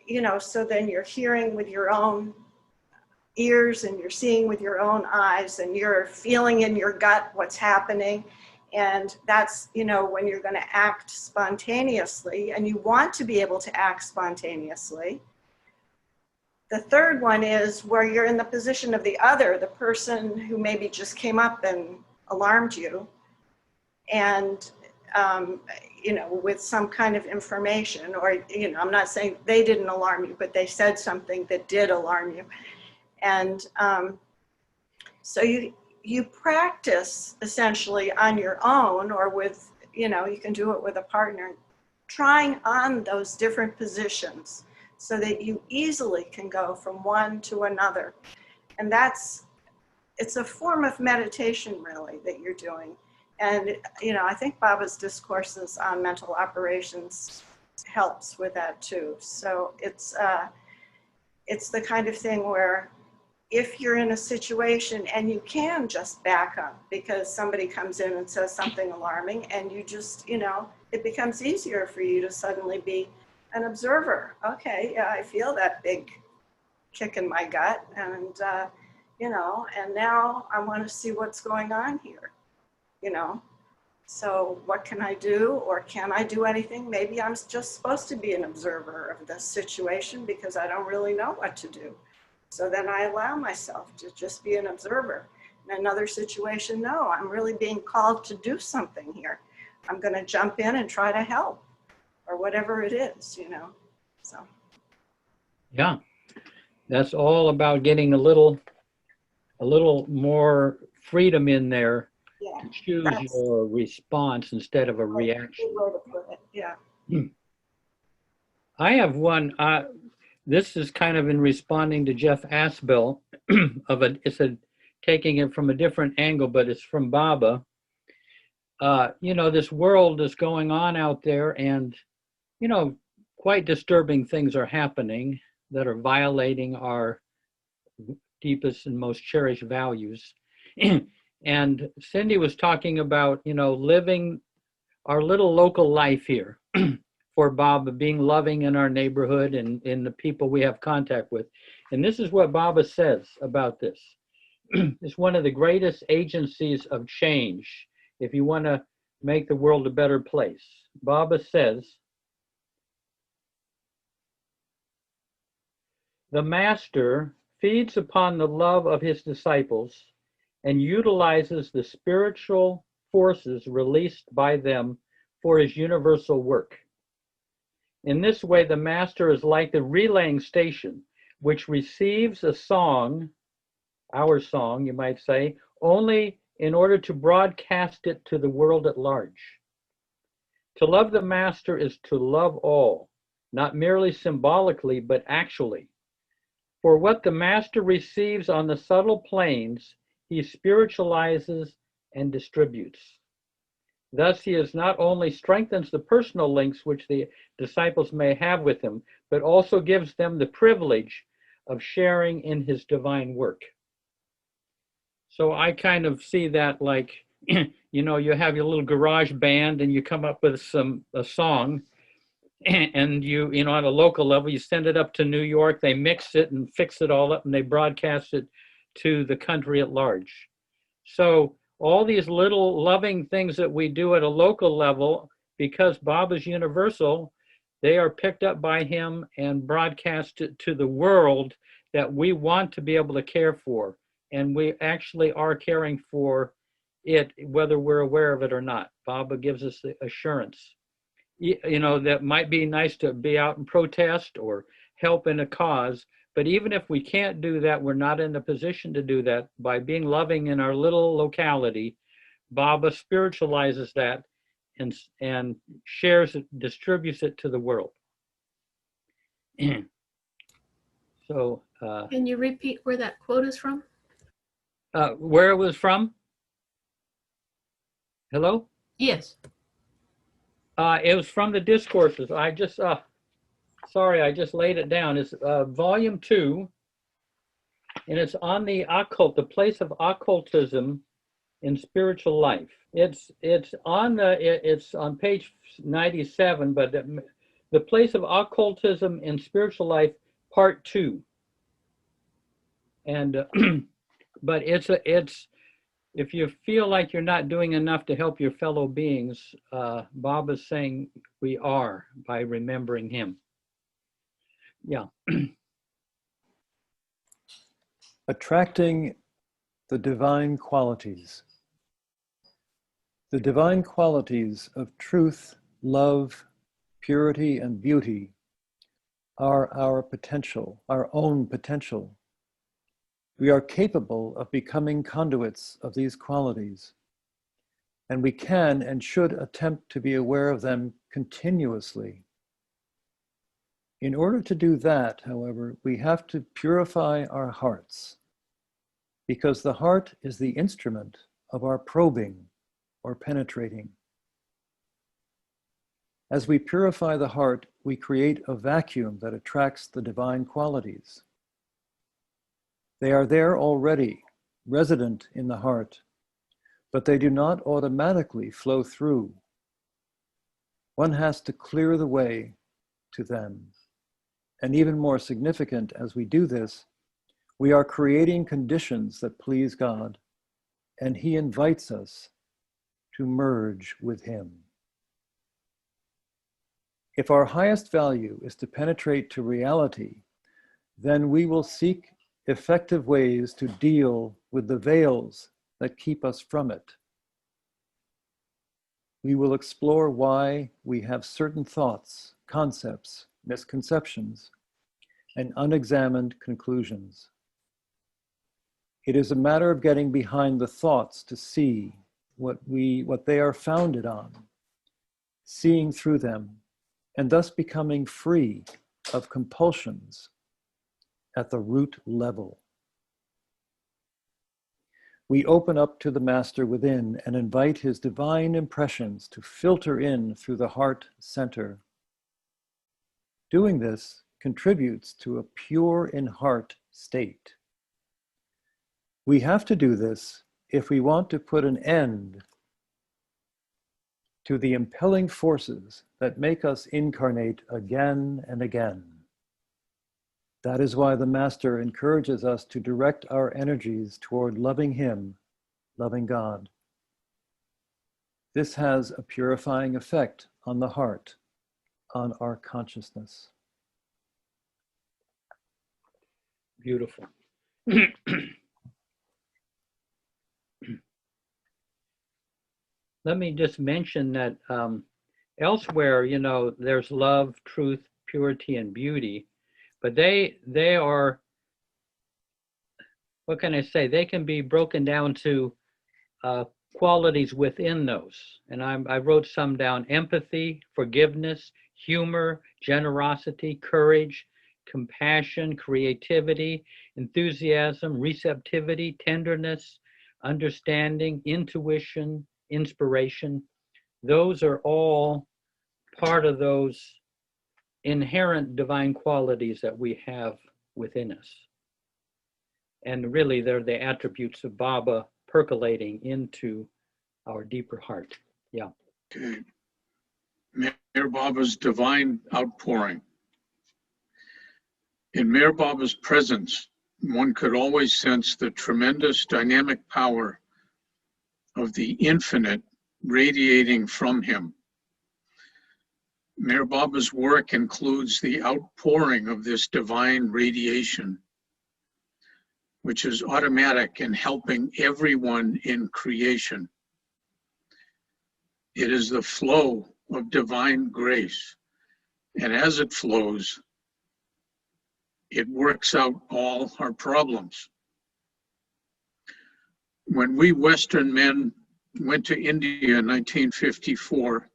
you know, so then you're hearing with your own ears and you're seeing with your own eyes and you're feeling in your gut what's happening. And that's, you know, when you're going to act spontaneously, and you want to be able to act spontaneously. The third one is where you're in the position of the other, the person who maybe just came up and alarmed you, and, you know, with some kind of information, or, you know, I'm not saying they didn't alarm you, but they said something that did alarm you. And so you practice essentially on your own, or with, you know, you can do it with a partner, trying on those different positions so that you easily can go from one to another. And it's a form of meditation really that you're doing. And, I think Baba's discourses on mental operations helps with that too. So it's the kind of thing where if you're in a situation and you can just back up because somebody comes in and says something alarming, and you just, it becomes easier for you to suddenly be an observer. Okay, yeah, I feel that big kick in my gut, and, and now I want to see what's going on here, So what can I do, or can I do anything? Maybe I'm just supposed to be an observer of this situation because I don't really know what to do. So then I allow myself to just be an observer. In another situation, no, I'm really being called to do something here. I'm going to jump in and try to help, or whatever it is, So. Yeah, that's all about getting a little more freedom in there to choose your response instead of a reaction. Yeah. I have one. This is kind of in responding to Jeff Asbell taking it from a different angle, but it's from Baba. This world is going on out there, and quite disturbing things are happening that are violating our deepest and most cherished values. And Cindy was talking about, living our little local life here for Baba, being loving in our neighborhood and in the people we have contact with. And this is what Baba says about this. It's one of the greatest agencies of change if you want to make the world a better place. Baba says, the master feeds upon the love of his disciples and utilizes the spiritual forces released by them for his universal work. In this way, the master is like the relaying station, which receives a song, our song, you might say, only in order to broadcast it to the world at large. To love the master is to love all, not merely symbolically, but actually. For what the master receives on the subtle planes, he spiritualizes and distributes. Thus, he is not only strengthens the personal links which the disciples may have with him, but also gives them the privilege of sharing in his divine work. So I kind of see that like, you have your little garage band and you come up with a song, and you on a local level, you send it up to New York, they mix it and fix it all up, and they broadcast it to the country at large. So all these little loving things that we do at a local level, because Baba's universal, they are picked up by him and broadcasted to the world that we want to be able to care for. And we actually are caring for it, whether we're aware of it or not. Baba gives us the assurance. That might be nice to be out and protest or help in a cause, but even if we can't do that, we're not in a position to do that. By being loving in our little locality, Baba spiritualizes that and shares it, distributes it to the world. So can you repeat where that quote is from? Where it was from? Hello? Yes. It was from the discourses. I just laid it down. It's volume 2, and it's on the occult, the place of occultism in spiritual life. It's on page 97, but the place of occultism in spiritual life, part 2. And but it's if you feel like you're not doing enough to help your fellow beings, Baba's saying we are by remembering him. Yeah. Attracting the divine qualities. The divine qualities of truth, love, purity, and beauty are our potential, our own potential. We are capable of becoming conduits of these qualities, and we can and should attempt to be aware of them continuously. In order to do that, however, we have to purify our hearts, because the heart is the instrument of our probing, or penetrating. As we purify the heart, we create a vacuum that attracts the divine qualities. They are there already, resident in the heart, but they do not automatically flow through. One has to clear the way to them. And even more significant, as we do this, we are creating conditions that please God, and He invites us to merge with Him. If our highest value is to penetrate to reality, then we will seek effective ways to deal with the veils that keep us from it. We will explore why we have certain thoughts, concepts, misconceptions, and unexamined conclusions. It is a matter of getting behind the thoughts to see what they are founded on, seeing through them, and thus becoming free of compulsions at the root level. We open up to the Master within and invite His divine impressions to filter in through the heart center. Doing this contributes to a pure in heart state. We have to do this if we want to put an end to the impelling forces that make us incarnate again and again. That is why the Master encourages us to direct our energies toward loving Him, loving God. This has a purifying effect on the heart, on our consciousness. Beautiful. Let me just mention that elsewhere, you know, there's love, truth, purity, and beauty, but they are, what can I say? They can be broken down to qualities within those. And I wrote some down: empathy, forgiveness, humor, generosity, courage, compassion, creativity, enthusiasm, receptivity, tenderness, understanding, intuition, inspiration. Those are all part of those inherent divine qualities that we have within us. And really, they're the attributes of Baba percolating into our deeper heart. Yeah. Okay. Mayor Baba's divine outpouring. In Mayor Baba's presence, one could always sense the tremendous dynamic power of the infinite radiating from him. Mayor Baba's work includes the outpouring of this divine radiation, which is automatic in helping everyone in creation. It is the flow of divine grace, and as it flows, it works out all our problems. When we Western men went to India in 1954,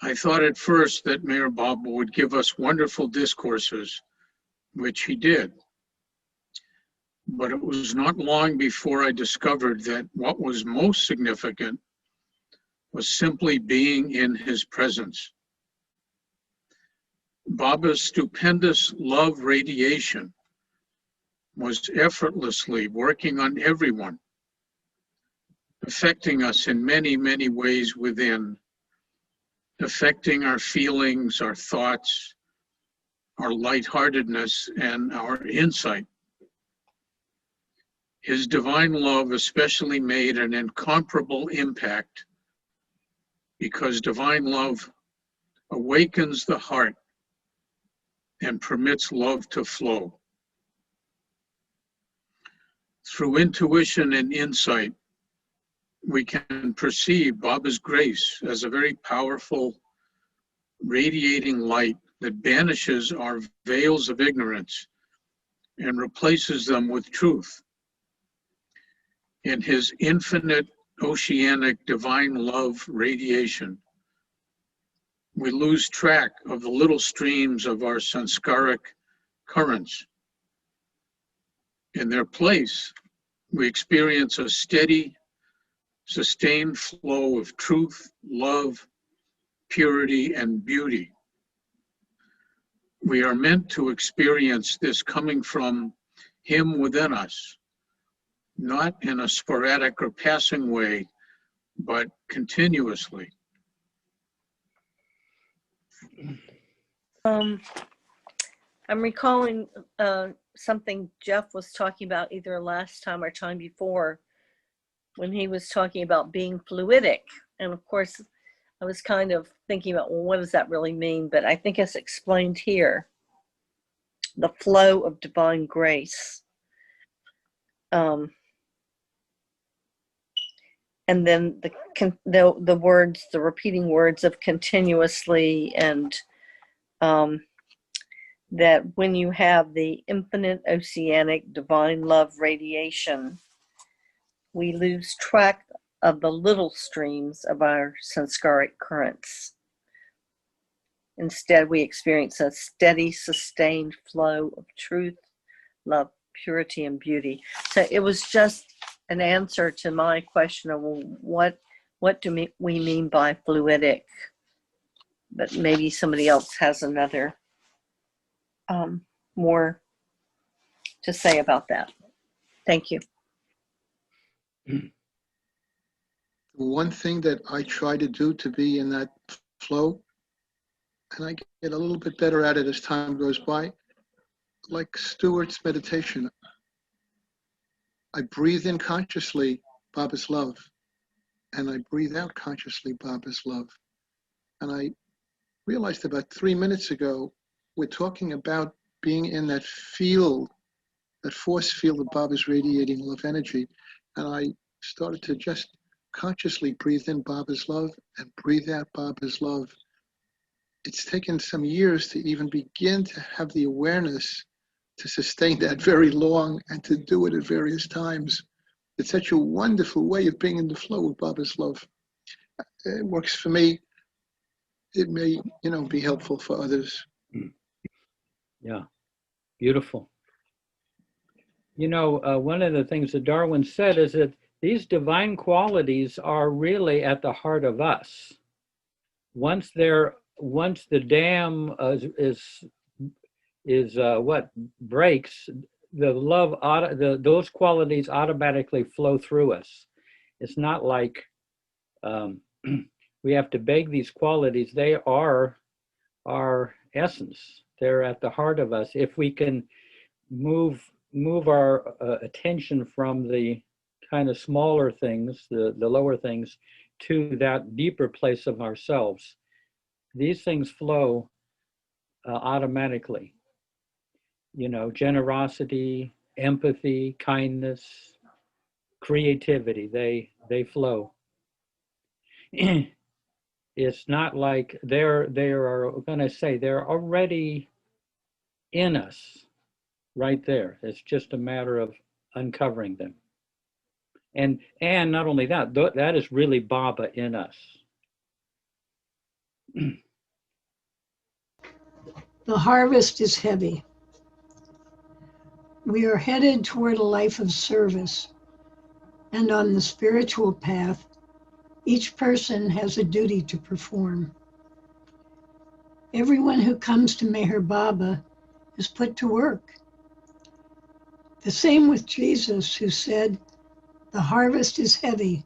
I thought at first that Mayor Baba would give us wonderful discourses, which he did. But it was not long before I discovered that what was most significant was simply being in his presence. Baba's stupendous love radiation was effortlessly working on everyone, affecting us in many, many ways within, affecting our feelings, our thoughts, our lightheartedness, and our insight. His divine love especially made an incomparable impact because divine love awakens the heart and permits love to flow. Through intuition and insight, we can perceive Baba's grace as a very powerful, radiating light that banishes our veils of ignorance and replaces them with truth. In his infinite, oceanic, divine love radiation, we lose track of the little streams of our sanskaric currents. In their place, we experience a steady, sustained flow of truth, love, purity, and beauty. We are meant to experience this coming from Him within us, not in a sporadic or passing way, but continuously. I'm recalling something Jeff was talking about either last time or time before when he was talking about being fluidic. And of course, I was kind of thinking about, well, what does that really mean? But I think it's explained here. The flow of divine grace. And then the words, the repeating words of continuously, and that when you have the infinite oceanic divine love radiation, we lose track of the little streams of our sanskaric currents. Instead, we experience a steady, sustained flow of truth, love, purity, and beauty. So it was just an answer to my question of, well, what do we mean by fluidic? But maybe somebody else has another more to say about that. Thank you. One thing that I try to do to be in that flow, and I get a little bit better at it as time goes by, like Stuart's meditation. I breathe in consciously Baba's love, and I breathe out consciously Baba's love. And I realized about 3 minutes ago, we're talking about being in that field, that force field of Baba's radiating love energy. And I started to just consciously breathe in Baba's love and breathe out Baba's love. It's taken some years to even begin to have the awareness to sustain that very long and to do it at various times. It's such a wonderful way of being in the flow of Baba's love. It works for me. It may, be helpful for others. Yeah, beautiful. One of the things that Darwin said is that these divine qualities are really at the heart of us. Once the dam is what breaks, the love, those qualities automatically flow through us. It's not like we have to beg these qualities. They are our essence. They're at the heart of us. If we can move our attention from the kind of smaller things, the lower things, to that deeper place of ourselves, these things flow automatically. Generosity, empathy, kindness, creativity, they flow. It's not like they're already in us right there. It's just a matter of uncovering them. And not only that, that is really Baba in us. The harvest is heavy. We are headed toward a life of service, and on the spiritual path, each person has a duty to perform. Everyone who comes to Meher Baba is put to work. The same with Jesus, who said, "The harvest is heavy,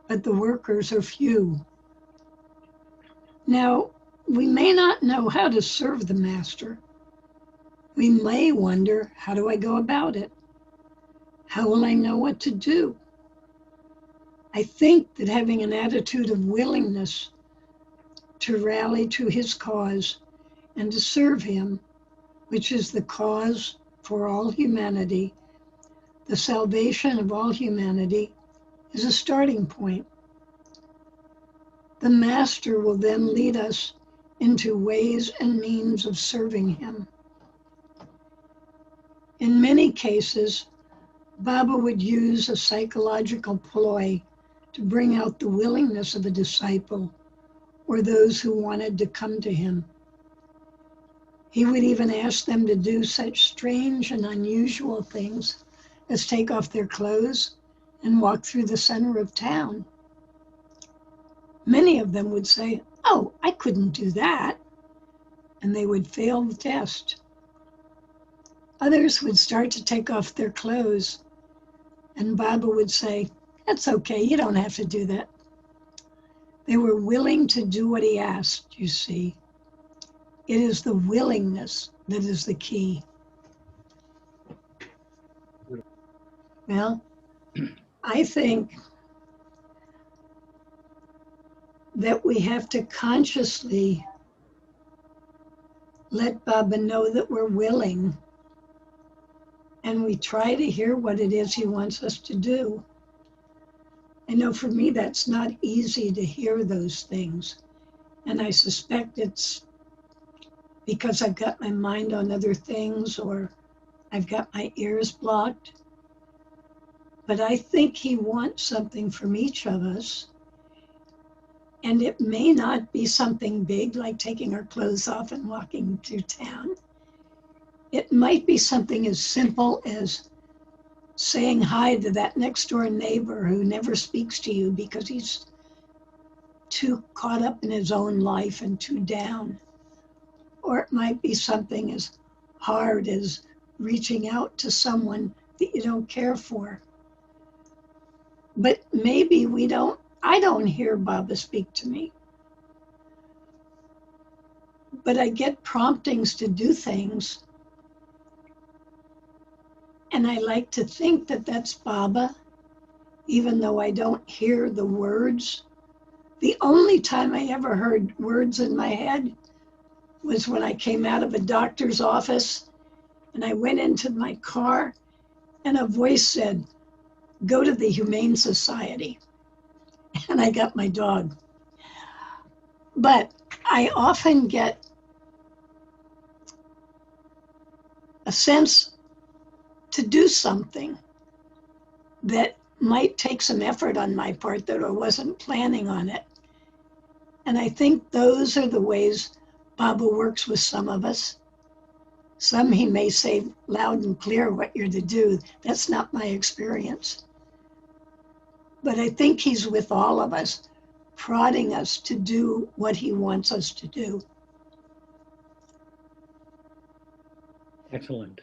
but the workers are few." Now, we may not know how to serve the Master. We may wonder, how do I go about it? How will I know what to do? I think that having an attitude of willingness to rally to his cause and to serve him, which is the cause for all humanity, the salvation of all humanity, is a starting point. The Master will then lead us into ways and means of serving him. In many cases, Baba would use a psychological ploy to bring out the willingness of a disciple or those who wanted to come to him. He would even ask them to do such strange and unusual things as take off their clothes and walk through the center of town. Many of them would say, "Oh, I couldn't do that," and they would fail the test. Others would start to take off their clothes, and Baba would say, "That's okay, you don't have to do that." They were willing to do what he asked, you see. It is the willingness that is the key. Well, I think that we have to consciously let Baba know that we're willing, and we try to hear what it is he wants us to do. I know for me that's not easy to hear those things, and I suspect it's because I've got my mind on other things or I've got my ears blocked. But I think he wants something from each of us. And it may not be something big like taking our clothes off and walking through town. It might be something as simple as saying hi to that next door neighbor who never speaks to you because he's too caught up in his own life and too down. Or it might be something as hard as reaching out to someone that you don't care for. But maybe I don't hear Baba speak to me. But I get promptings to do things. And I like to think that that's Baba, even though I don't hear the words. The only time I ever heard words in my head was when I came out of a doctor's office and I went into my car and a voice said, "Go to the Humane Society." And I got my dog. But I often get a sense to do something that might take some effort on my part that I wasn't planning on it. And I think those are the ways Baba works with some of us. Some he may say loud and clear what you're to do. That's not my experience. But I think he's with all of us, prodding us to do what he wants us to do. Excellent.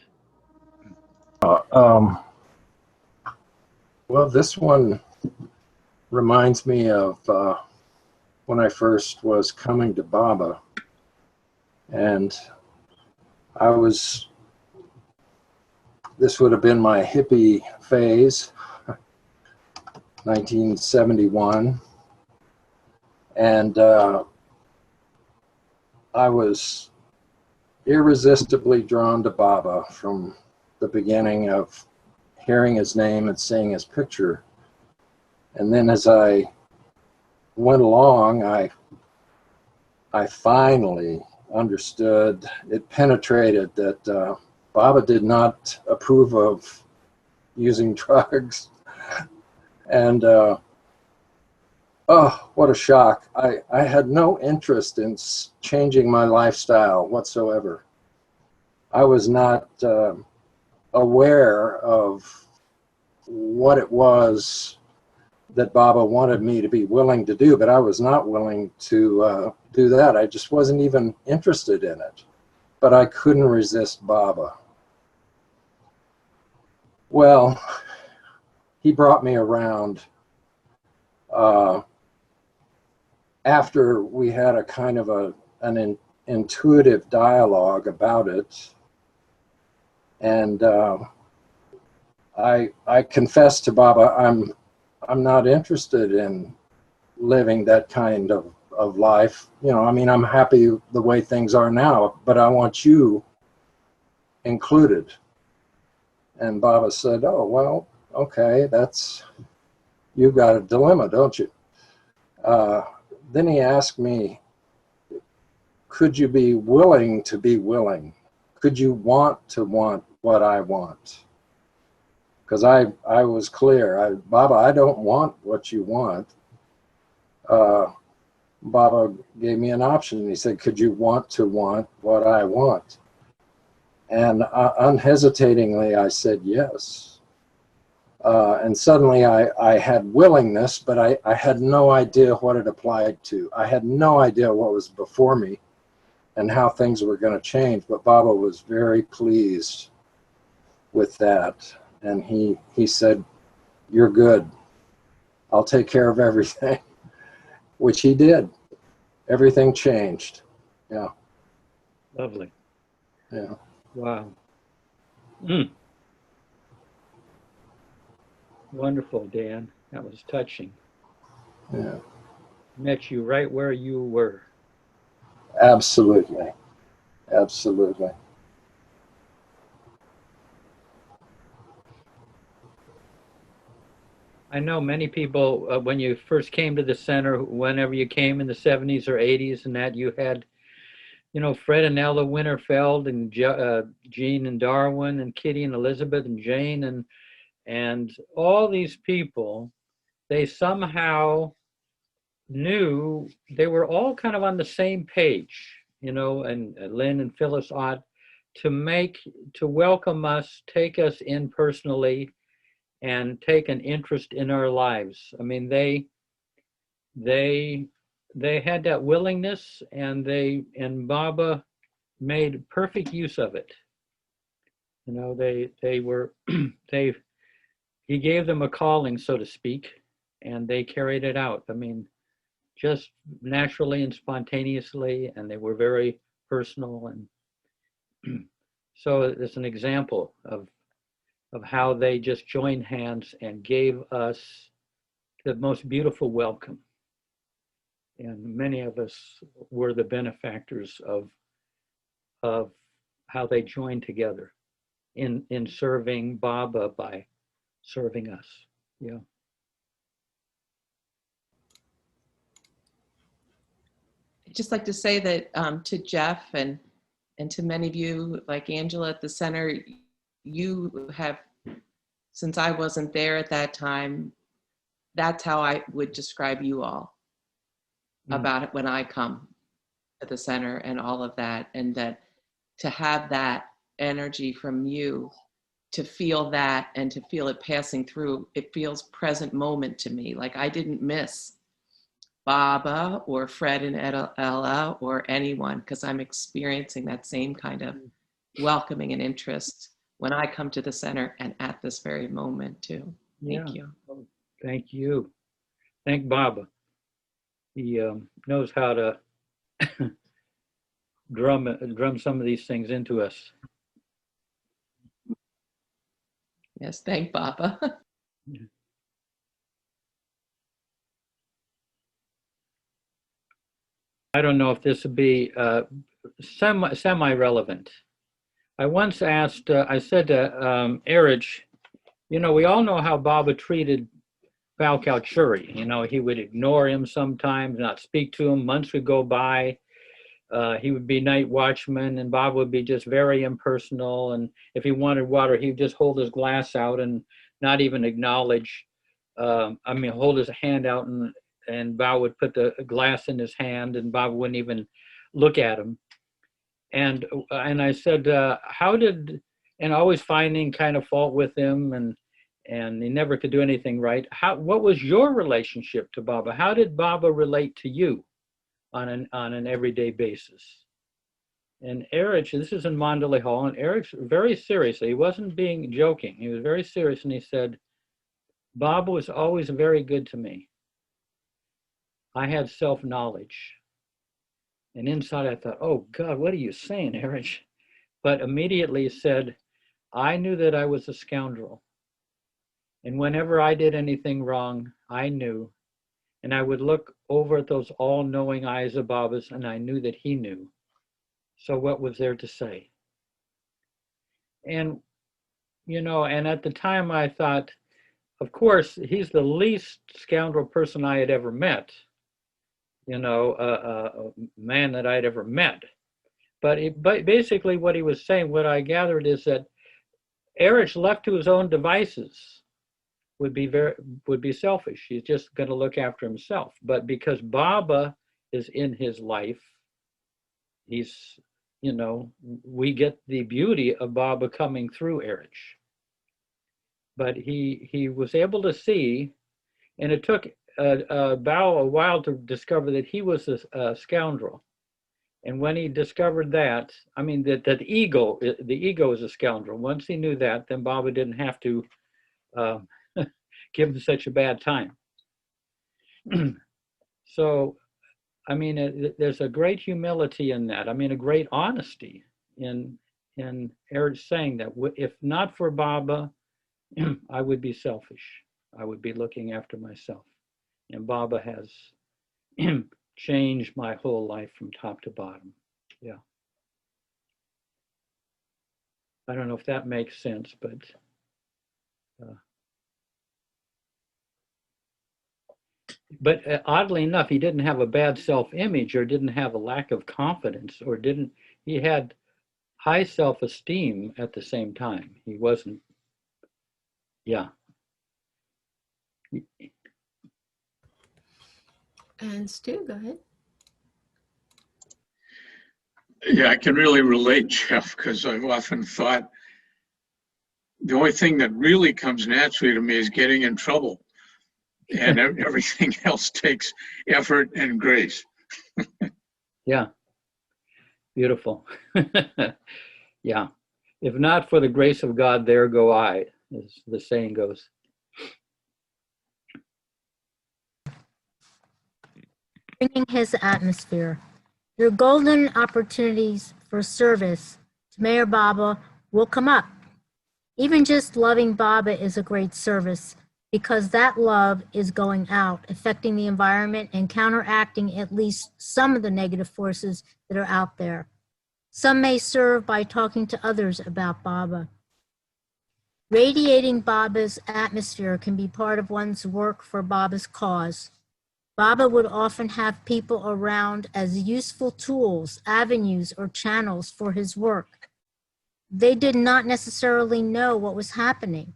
Well, this one reminds me of when I first was coming to Baba. And this would have been my hippie phase, 1971. And I was irresistibly drawn to Baba from the beginning of hearing his name and seeing his picture. And then as I went along, I finally understood, it penetrated that Baba did not approve of using drugs. And oh, what a shock. I had no interest in changing my lifestyle whatsoever. I was not aware of what it was that Baba wanted me to be willing to do, but I was not willing to do that. I just wasn't even interested in it. But I couldn't resist Baba. Well, he brought me around after we had a kind of an intuitive dialogue about it. And I confessed to Baba, I'm not interested in living that kind of life. You know, I mean, I'm happy the way things are now, but I want you included. And Baba said, oh, well, okay, you've got a dilemma, don't you? Then he asked me, could you be willing to be willing? Could you want to want what I want? Because I was clear, Baba, I don't want what you want. Baba gave me an option. He said, could you want to want what I want? And unhesitatingly, I said yes. And suddenly I had willingness, but I had no idea what it applied to. I had no idea what was before me and how things were going to change. But Baba was very pleased with that. And he said, "You're good. I'll take care of everything," which he did. Everything changed. Yeah. Lovely. Yeah. Wow. Wonderful, Dan. That was touching. Yeah. Met you right where you were. Absolutely. Absolutely. I know many people, when you first came to the center, whenever you came in the 70s or 80s and that, you had, you know, Fred and Ella Winterfeld and Jean and Darwin and Kitty and Elizabeth and Jane and all these people, they somehow knew they were all kind of on the same page, you know, and Lynn and Phyllis ought to welcome us, take us in personally, and take an interest in our lives. I mean, they had that willingness, and Baba made perfect use of it. You know, they were he gave them a calling, so to speak, and they carried it out. I mean, just naturally and spontaneously, and they were very personal. And so it's an example of how they just joined hands and gave us the most beautiful welcome. And many of us were the benefactors of how they joined together in serving Baba by serving us. Yeah. I'd just like to say that to Jeff and to many of you, like Angela at the center, you have, since I wasn't there at that time, that's how I would describe you all about it when I come to the center and all of that. And that to have that energy from you, to feel that and to feel it passing through, it feels present moment to me. Like I didn't miss Baba or Fred and Ella or anyone, because I'm experiencing that same kind of welcoming and interest when I come to the center and at this very moment too. Thank you. Thank you. Thank Baba. He knows how to drum some of these things into us. Yes, thank Baba. I don't know if this would be semi-relevant. I once asked, I said to Erich, you know, we all know how Baba treated Val Kalchuri. You know, he would ignore him sometimes, not speak to him. Months would go by. He would be night watchman, and Baba would be just very impersonal. And if he wanted water, he'd just hold his glass out and not even acknowledge. Hold his hand out, and Baba would put the glass in his hand, and Baba wouldn't even look at him. And I said, and always finding kind of fault with him, and he never could do anything right. What was your relationship to Baba? How did Baba relate to you on an everyday basis? And Erich, this is in Mandalay Hall, and Erich very seriously, he wasn't being joking, he was very serious, and he said, Baba was always very good to me. I had self-knowledge. And inside I thought, oh God, what are you saying, Erich? But immediately said, I knew that I was a scoundrel. And whenever I did anything wrong, I knew. And I would look over at those all-knowing eyes of Baba's, and I knew that he knew. So what was there to say? And, you know, and at the time I thought, of course, he's the least scoundrel person I had ever met. You know, a man that I'd ever met. But basically what he was saying, what I gathered is that Erich, left to his own devices, would be selfish. He's just going to look after himself. But because Baba is in his life, he's, you know, we get the beauty of Baba coming through Erich. but he was able to see, and it took a while to discover that he was a scoundrel. And when he discovered that, I mean, that the ego is a scoundrel. Once he knew that, then Baba didn't have to give him such a bad time. So, I mean, there's a great humility in that. I mean, a great honesty in Eric saying that if not for Baba, I would be selfish. I would be looking after myself. And Baba has changed my whole life from top to bottom. Yeah. I don't know if that makes sense, but oddly enough, he didn't have a bad self-image or didn't have a lack of confidence or he had high self-esteem at the same time. He wasn't, yeah. And Stu, go ahead. Yeah, I can really relate, Jeff, because I've often thought the only thing that really comes naturally to me is getting in trouble. And everything else takes effort and grace. Yeah. Beautiful. Yeah. If not for the grace of God, there go I, as the saying goes. Bringing his atmosphere. Your golden opportunities for service to Mayor Baba will come up. Even just loving Baba is a great service because that love is going out, affecting the environment and counteracting at least some of the negative forces that are out there. Some may serve by talking to others about Baba. Radiating Baba's atmosphere can be part of one's work for Baba's cause. Baba would often have people around as useful tools, avenues, or channels for his work. They did not necessarily know what was happening.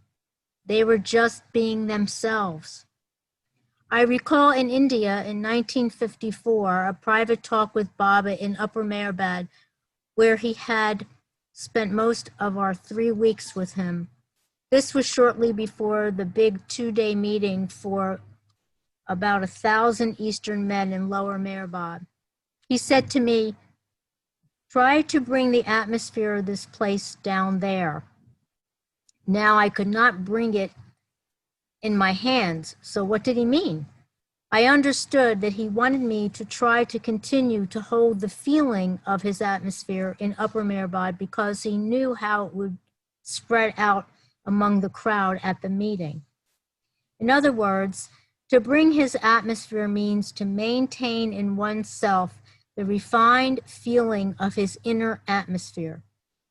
They were just being themselves. I recall in India in 1954, a private talk with Baba in Upper Meherbad, where he had spent most of our 3 weeks with him. This was shortly before the big 2-day meeting for about 1,000 Eastern men in Lower Meherbad. He said to me, "Try to bring the atmosphere of this place down there." Now I could not bring it in my hands, so what did he mean? I understood that he wanted me to try to continue to hold the feeling of his atmosphere in Upper Meherbad because he knew how it would spread out among the crowd at the meeting. In other words, to bring his atmosphere means to maintain in oneself the refined feeling of his inner atmosphere.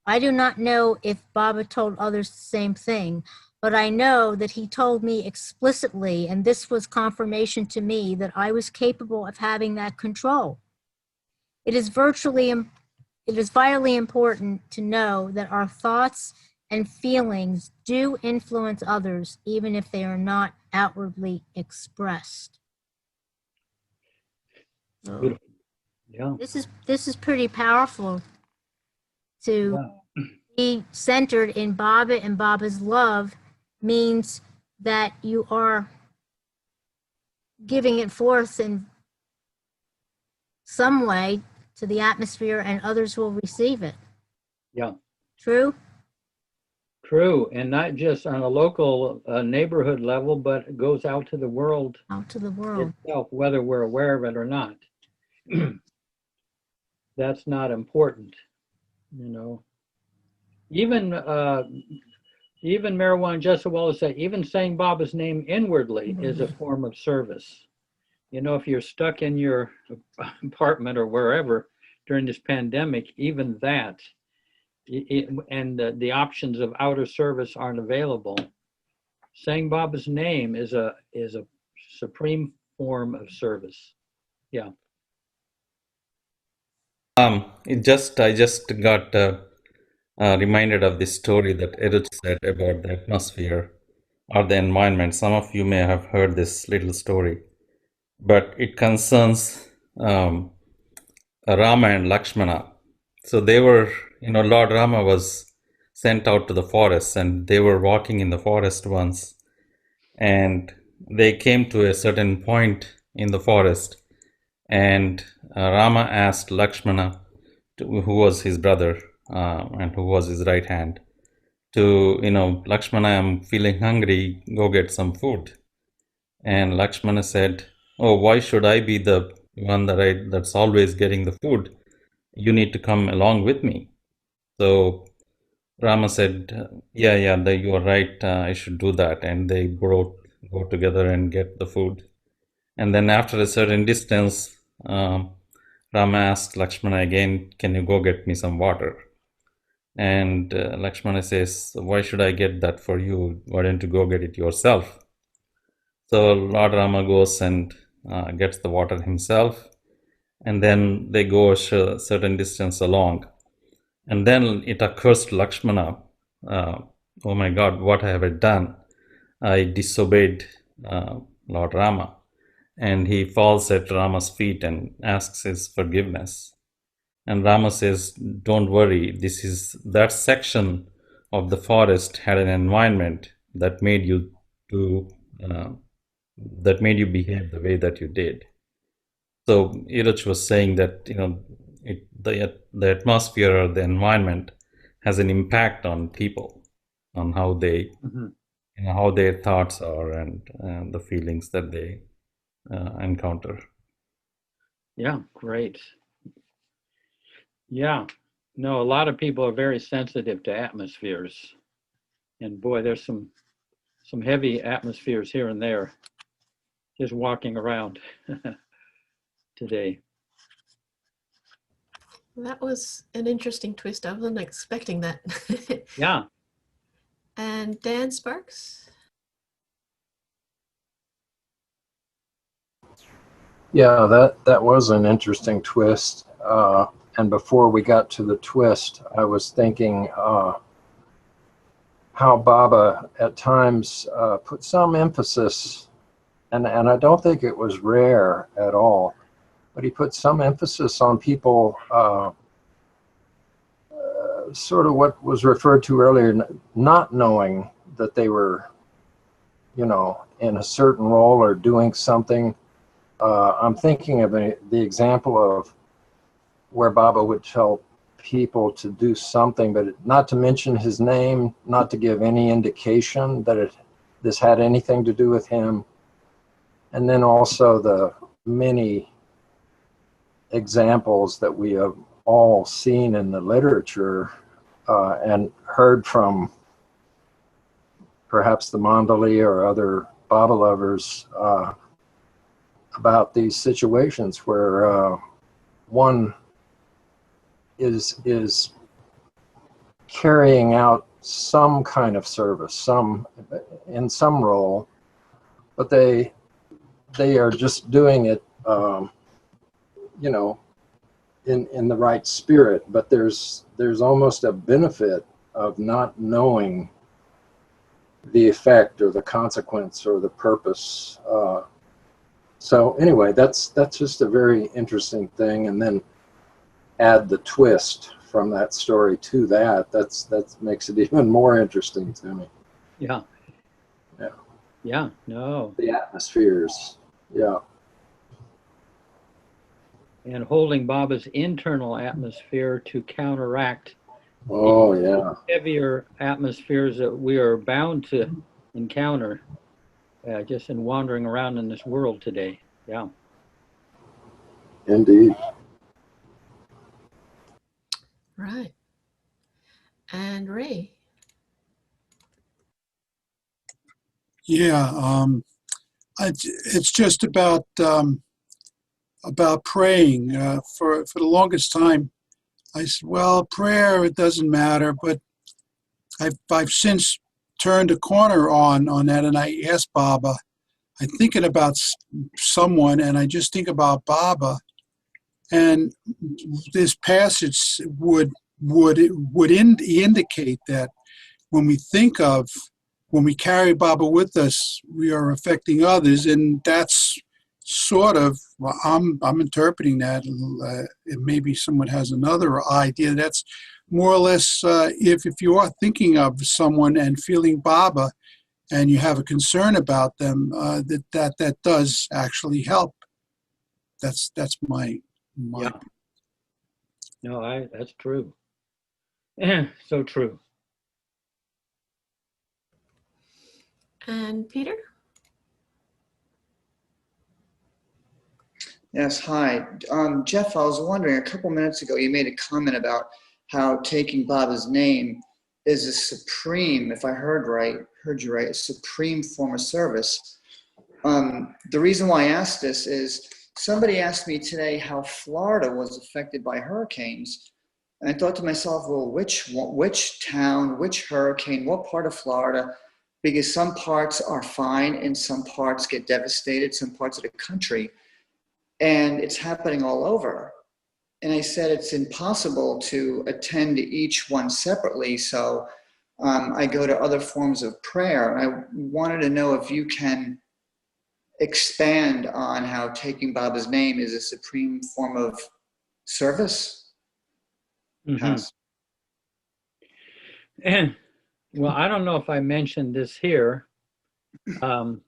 I do not know if Baba told others the same thing, but I know that he told me explicitly, and this was confirmation to me that I was capable of having that control. It is vitally important to know that our thoughts and feelings do influence others, even if they are not outwardly expressed. So, yeah. This is pretty powerful to be centered in Baba, and Baba's love means that you are giving it forth in some way to the atmosphere and others will receive it. Yeah. True? True, and not just on a local neighborhood level, but it goes out to the world. Out to the world. Itself, whether we're aware of it or not. That's not important, you know. Even Marijuana Justice Wallace said, even saying Baba's name inwardly is a form of service. You know, if you're stuck in your apartment or wherever during this pandemic, even that, and the options of outer service aren't available. Saying Baba's name is a supreme form of service. Yeah. I just got reminded of this story that Edith said about the atmosphere or the environment. Some of you may have heard this little story, but it concerns Rama and Lakshmana. So they were, Lord Rama was sent out to the forests, and they were walking in the forest once, and they came to a certain point in the forest, and Rama asked Lakshmana, who was his brother and who was his right hand, to, Lakshmana, I'm feeling hungry, go get some food. And Lakshmana said, oh, why should I be the one that's always getting the food? You need to come along with me. So Rama said, yeah, you are right, I should do that. And they both go together and get the food. And then after a certain distance, Rama asked Lakshmana again, can you go get me some water? And Lakshmana says, why should I get that for you? Why don't you go get it yourself? So Lord Rama goes and gets the water himself. And then they go a certain distance along. And then it occurs to Lakshmana, oh my God, what have I done? I disobeyed Lord Rama. And he falls at Rama's feet and asks his forgiveness. And Rama says, don't worry, that section of the forest had an environment that made you behave the way that you did. So Iraj was saying that the atmosphere or the environment has an impact on people, on how they how their thoughts are and the feelings that they encounter. Yeah, great. Yeah, no, a lot of people are very sensitive to atmospheres, and boy, there's some heavy atmospheres here and there, just walking around today. That was an interesting twist. I wasn't expecting that. Yeah. And Dan Sparks? Yeah, that was an interesting twist. And before we got to the twist, I was thinking how Baba at times put some emphasis, and I don't think it was rare at all, but he put some emphasis on people, sort of what was referred to earlier, not knowing that they were, in a certain role or doing something. I'm thinking of the example of where Baba would tell people to do something, but not to mention his name, not to give any indication that this had anything to do with him. And then also the many examples that we have all seen in the literature and heard from perhaps the Mandali or other Baba lovers about these situations where one is carrying out some kind of service, in some role, but they are just doing it, in the right spirit. But there's almost a benefit of not knowing the effect or the consequence or the purpose. So anyway, that's just a very interesting thing. And then add the twist from that story to that makes it even more interesting to me. Yeah. No. The atmospheres. Yeah. And holding Baba's internal atmosphere to counteract heavier atmospheres that we are bound to encounter just in wandering around in this world today. Yeah. Indeed. Right. And Ray. Yeah, it's just about praying. For the longest time, I said, well, prayer, it doesn't matter. But I've since turned a corner on that, and I asked Baba. I'm thinking about someone, and I just think about Baba. And this passage would indicate that when we carry Baba with us, we are affecting others, and that's sort of, well, I'm interpreting that. Maybe someone has another idea. That's more or less, if you are thinking of someone and feeling Baba, and you have a concern about them, that does actually help. That's my. Yeah. No, that's true. So true. And Peter? Yes, hi. Jeff, I was wondering, a couple minutes ago, you made a comment about how taking Baba's name is a supreme, if I heard you right, a supreme form of service. The reason why I asked this is somebody asked me today how Florida was affected by hurricanes. And I thought to myself, well, which town, which hurricane, what part of Florida? Because some parts are fine and some parts get devastated, some parts of the country. And it's happening all over. And I said it's impossible to attend to each one separately. So I go to other forms of prayer. I wanted to know if you can expand on how taking Baba's name is a supreme form of service. Mm-hmm. Well, I don't know if I mentioned this here. There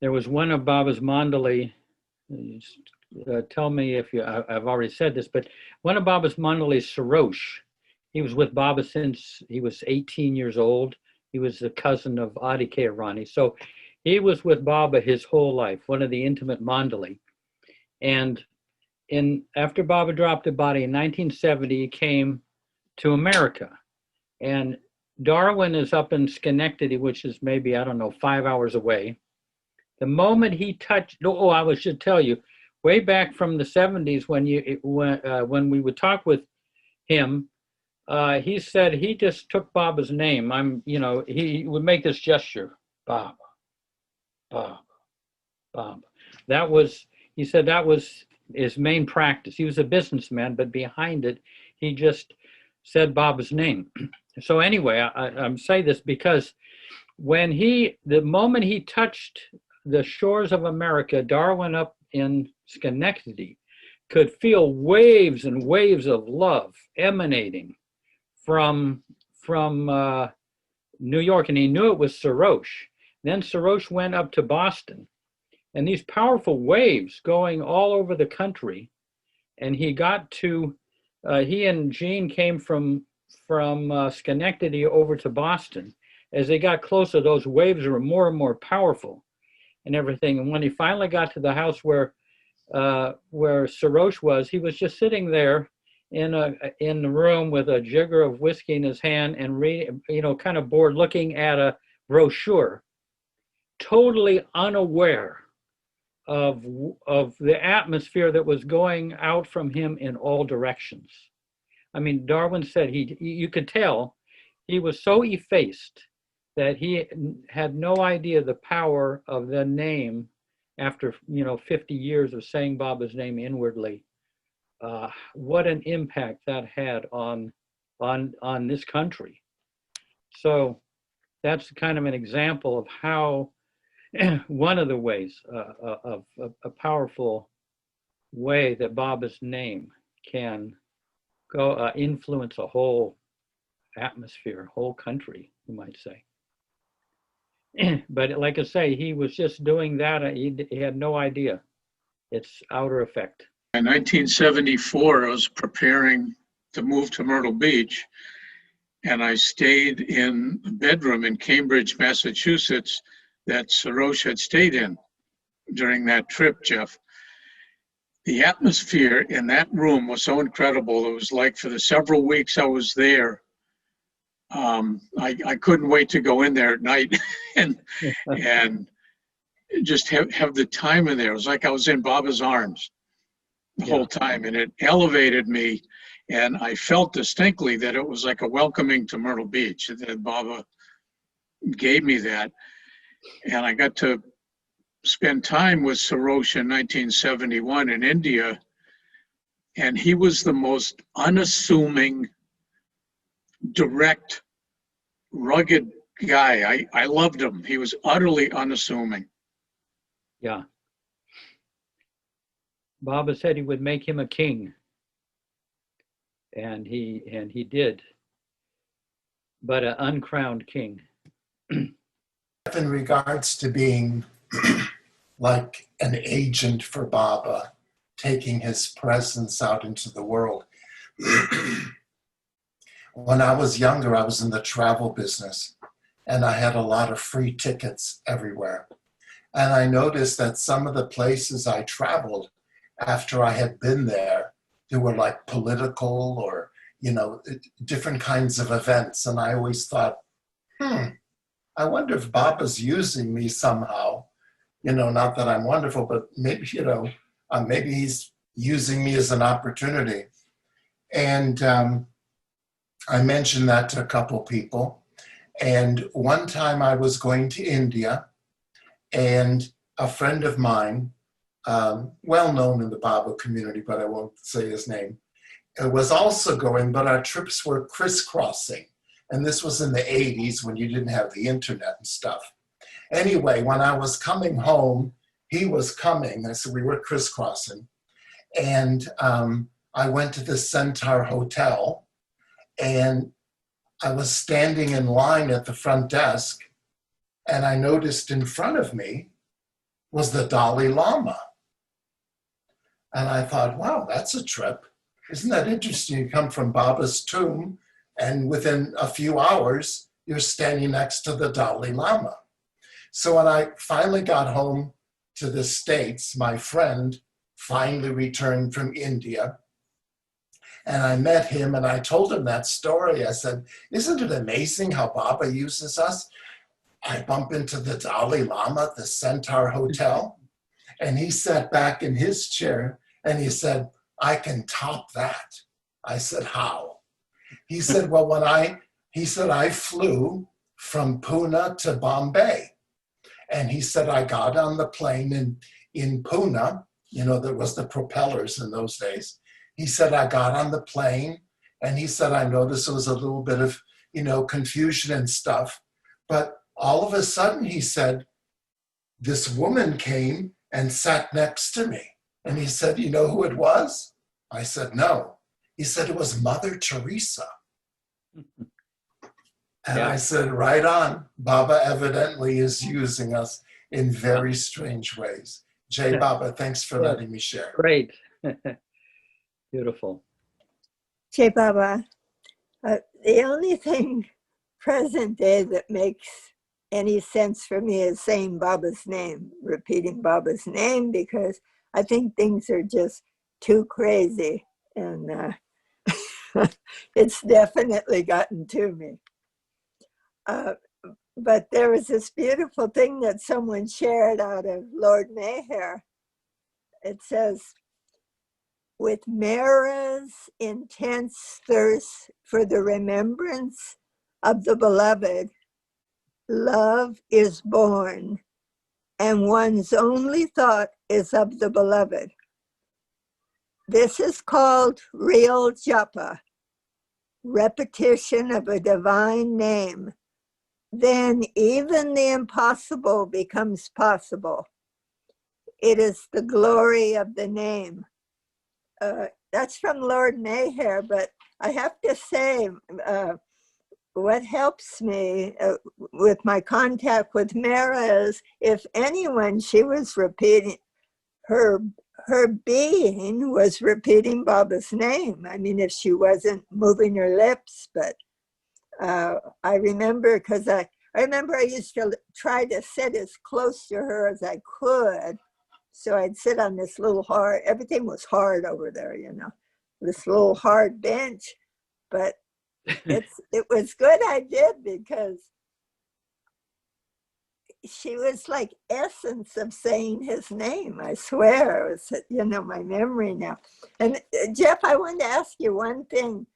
was one of Baba's mandali. Tell me if I've already said this, but one of Baba's mandalis, Sarosh, he was with Baba since he was 18 years old. He was the cousin of Adi Rani. So he was with Baba his whole life, one of the intimate mandali. And after Baba dropped the body in 1970, he came to America. And Darwin is up in Schenectady, which is maybe, I don't know, 5 hours away. The moment he touched, I should tell you, way back from the 70s when we would talk with him, he said he just took Baba's name. He would make this gesture, Baba, Baba, Baba. He said that was his main practice. He was a businessman, but behind it, he just said Baba's name. So anyway, I'm saying this because the moment he touched the shores of America, Darwin up in Schenectady could feel waves and waves of love emanating from New York, and he knew it was Sarosh. Then Sarosh went up to Boston, and these powerful waves going all over the country, and he got to, he and Jean came from Schenectady over to Boston. As they got closer, those waves were more and more powerful and everything. And when he finally got to the house where Sarosh was, he was just sitting there in the room with a jigger of whiskey in his hand and reading, kind of bored, looking at a brochure, totally unaware of the atmosphere that was going out from him in all directions. I mean, Darwin said you could tell he was so effaced that he had no idea the power of the name after 50 years of saying Baba's name inwardly. What an impact that had on this country. So that's kind of an example of how one of the ways of a powerful way that Baba's name can go influence a whole atmosphere, whole country, you might say. But like I say, he was just doing that. He had no idea its outer effect. In 1974, I was preparing to move to Myrtle Beach, and I stayed in a bedroom in Cambridge, Massachusetts, that Sarosh had stayed in during that trip, Jeff. The atmosphere in that room was so incredible. It was like for the several weeks I was there, I couldn't wait to go in there at night and just have the time in there. It was like I was in Baba's arms the whole time, and it elevated me, and I felt distinctly that it was like a welcoming to Myrtle Beach, that Baba gave me that. And I got to spend time with Sarosh in 1971 in India, and he was the most unassuming, direct, rugged guy. I loved him. He was utterly unassuming. Yeah. Baba said he would make him a king. and he did, but an uncrowned king. In regards to being like an agent for Baba, taking his presence out into the world. When I was younger, I was in the travel business, and I had a lot of free tickets everywhere. And I noticed that some of the places I traveled, after I had been there were like political or, different kinds of events. And I always thought, I wonder if Baba's using me somehow. Not that I'm wonderful, but maybe, maybe he's using me as an opportunity. And I mentioned that to a couple people. And one time I was going to India, and a friend of mine, well known in the Baba community, but I won't say his name, was also going, but our trips were crisscrossing. And this was in the 80s when you didn't have the internet and stuff. Anyway, when I was coming home, he was coming. So we were crisscrossing. And I went to the Centaur Hotel, and I was standing in line at the front desk, and I noticed in front of me was the Dalai Lama. And I thought, wow, that's a trip. Isn't that interesting? You come from Baba's tomb, and within a few hours, you're standing next to the Dalai Lama. So when I finally got home to the States, my friend finally returned from India, and I met him and I told him that story. I said, isn't it amazing how Baba uses us? I bump into the Dalai Lama at the Centaur Hotel, and he sat back in his chair and he said, I can top that. I said, how? He said, well, I flew from Pune to Bombay. And he said, I got on the plane in Pune, there was the propellers in those days. He said, I got on the plane, and he said, I noticed there was a little bit of, confusion and stuff. But all of a sudden, he said, this woman came and sat next to me. And he said, you know who it was? I said, no. He said, it was Mother Teresa. And I said, right on. Baba evidently is using us in very strange ways. Jai Baba, thanks for letting me share. Great. Beautiful. Jai Baba, the only thing present day that makes any sense for me is saying Baba's name, repeating Baba's name, because I think things are just too crazy. And it's definitely gotten to me. But there was this beautiful thing that someone shared out of Lord Mayher. It says, with Mara's intense thirst for the remembrance of the beloved, love is born, and one's only thought is of the beloved. This is called real japa, repetition of a divine name. Then even the impossible becomes possible. It is the glory of the name. That's from Lord Mayher, but I have to say, what helps me with my contact with Mara is, if anyone, she was repeating, her being was repeating Baba's name. I mean, if she wasn't moving her lips, but I remember, because I remember I used to try to sit as close to her as I could. So I'd sit on this little hard, everything was hard over there, this little hard bench. But it was good I did, because she was like essence of saying his name. I swear, it was, my memory now. And Jeff, I wanted to ask you one thing.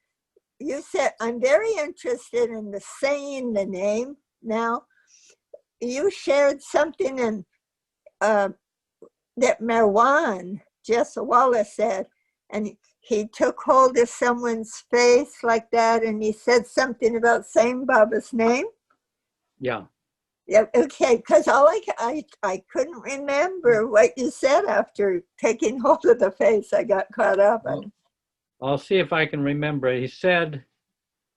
You said, I'm very interested in the saying the name now. You shared something in that Marwan, Jess Wallace said, and he took hold of someone's face like that, and he said something about saying Baba's name. Yeah. Yeah, okay, because all I couldn't remember what you said after taking hold of the face. I got caught up. I'll see if I can remember it. He said,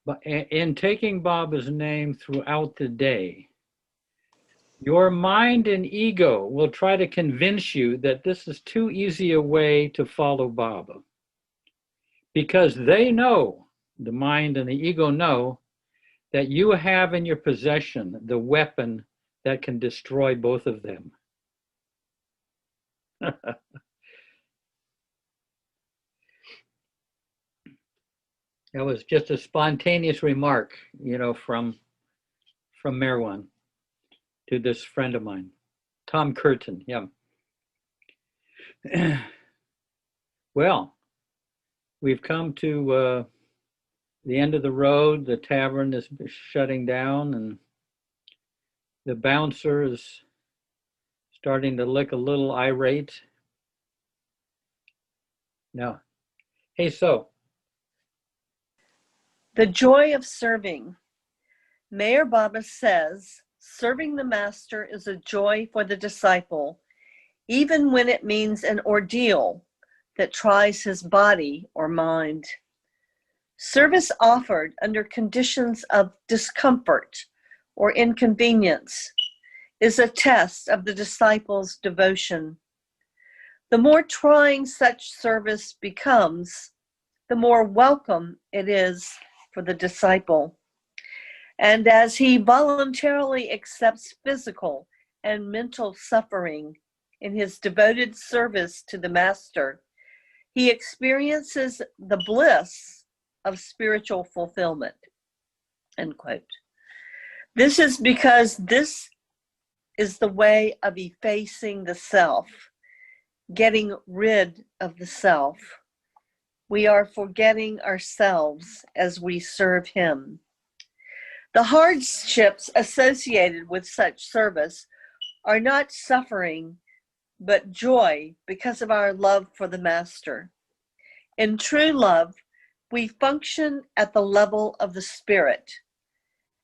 "But in taking Baba's name throughout the day, your mind and ego will try to convince you that this is too easy a way to follow Baba. Because they know, the mind and the ego know, that you have in your possession the weapon that can destroy both of them." That was just a spontaneous remark, from Merwan to this friend of mine, Tom Curtin. Yeah. Well, we've come to the end of the road. The tavern is shutting down, and the bouncer is starting to look a little irate. No. Hey, so. The joy of serving. Mayor Baba says, serving the master is a joy for the disciple, even when it means an ordeal that tries his body or mind. Service offered under conditions of discomfort or inconvenience is a test of the disciple's devotion. The more trying such service becomes, the more welcome it is for the disciple. And as he voluntarily accepts physical and mental suffering in his devoted service to the master, he experiences the bliss of spiritual fulfillment. End quote. This is because this is the way of effacing the self, getting rid of the self. We are forgetting ourselves as we serve him. The hardships associated with such service are not suffering, but joy because of our love for the master. In true love, we function at the level of the spirit.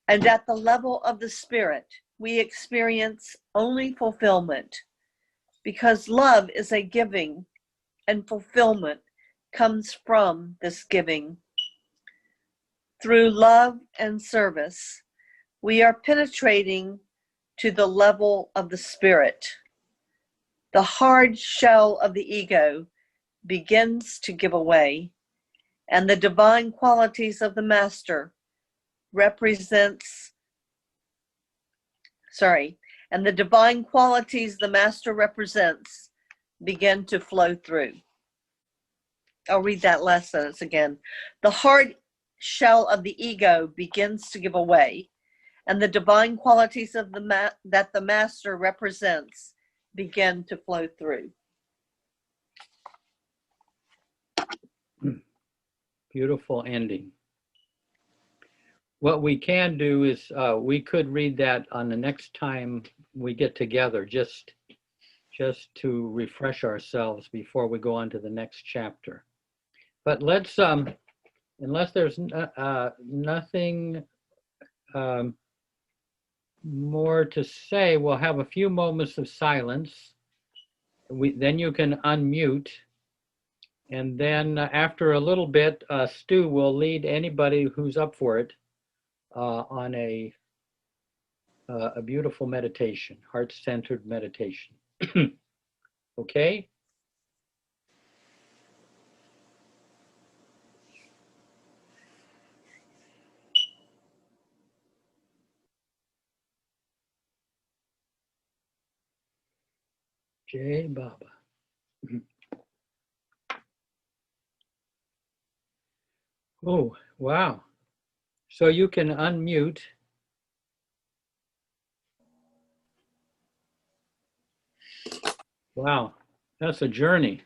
And at the level of the spirit, we experience only fulfillment, because love is a giving, and fulfillment comes from this giving. Through love and service, we are penetrating to the level of the spirit. The hard shell of the ego begins to give away, and the divine qualities of the master represents begin to flow through. I'll read that last sentence again. The hard shell of the ego begins to give away, and the divine qualities of that the master represents begin to flow through. Beautiful ending. What we can do is we could read that on the next time we get together, just to refresh ourselves before we go on to the next chapter. But let's, unless there's nothing more to say, we'll have a few moments of silence. Then you can unmute. And then after a little bit, Stu will lead anybody who's up for it on a beautiful meditation, heart-centered meditation. Okay? Jai Baba. Oh, wow. So you can unmute. Wow, that's a journey.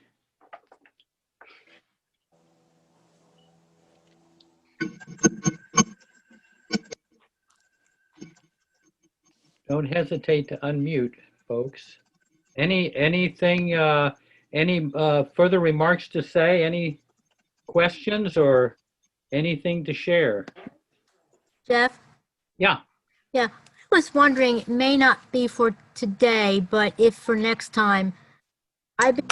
Don't hesitate to unmute, folks. Anything, any further remarks to say? Any questions or anything to share? Jeff? Yeah. Yeah, I was wondering, it may not be for today, but if for next time, I've been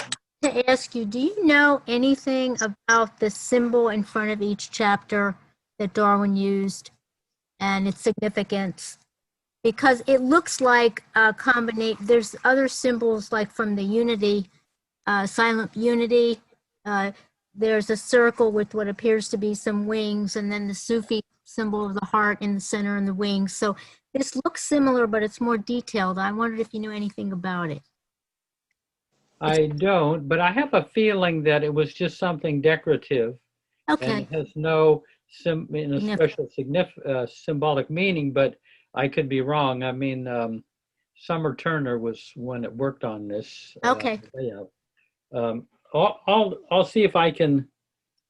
to ask you, do you know anything about the symbol in front of each chapter that Darwin used and its significance? Because it looks like a combination, there's other symbols like from the unity, silent unity. There's a circle with what appears to be some wings, and then the Sufi symbol of the heart in the center and the wings. So this looks similar, but it's more detailed. I wondered if you knew anything about it. I don't, but I have a feeling that it was just something decorative. Okay. And it has no special symbolic meaning, but I could be wrong. I mean, Summer Turner was one that worked on this. Okay. Layout. I'll see if I can.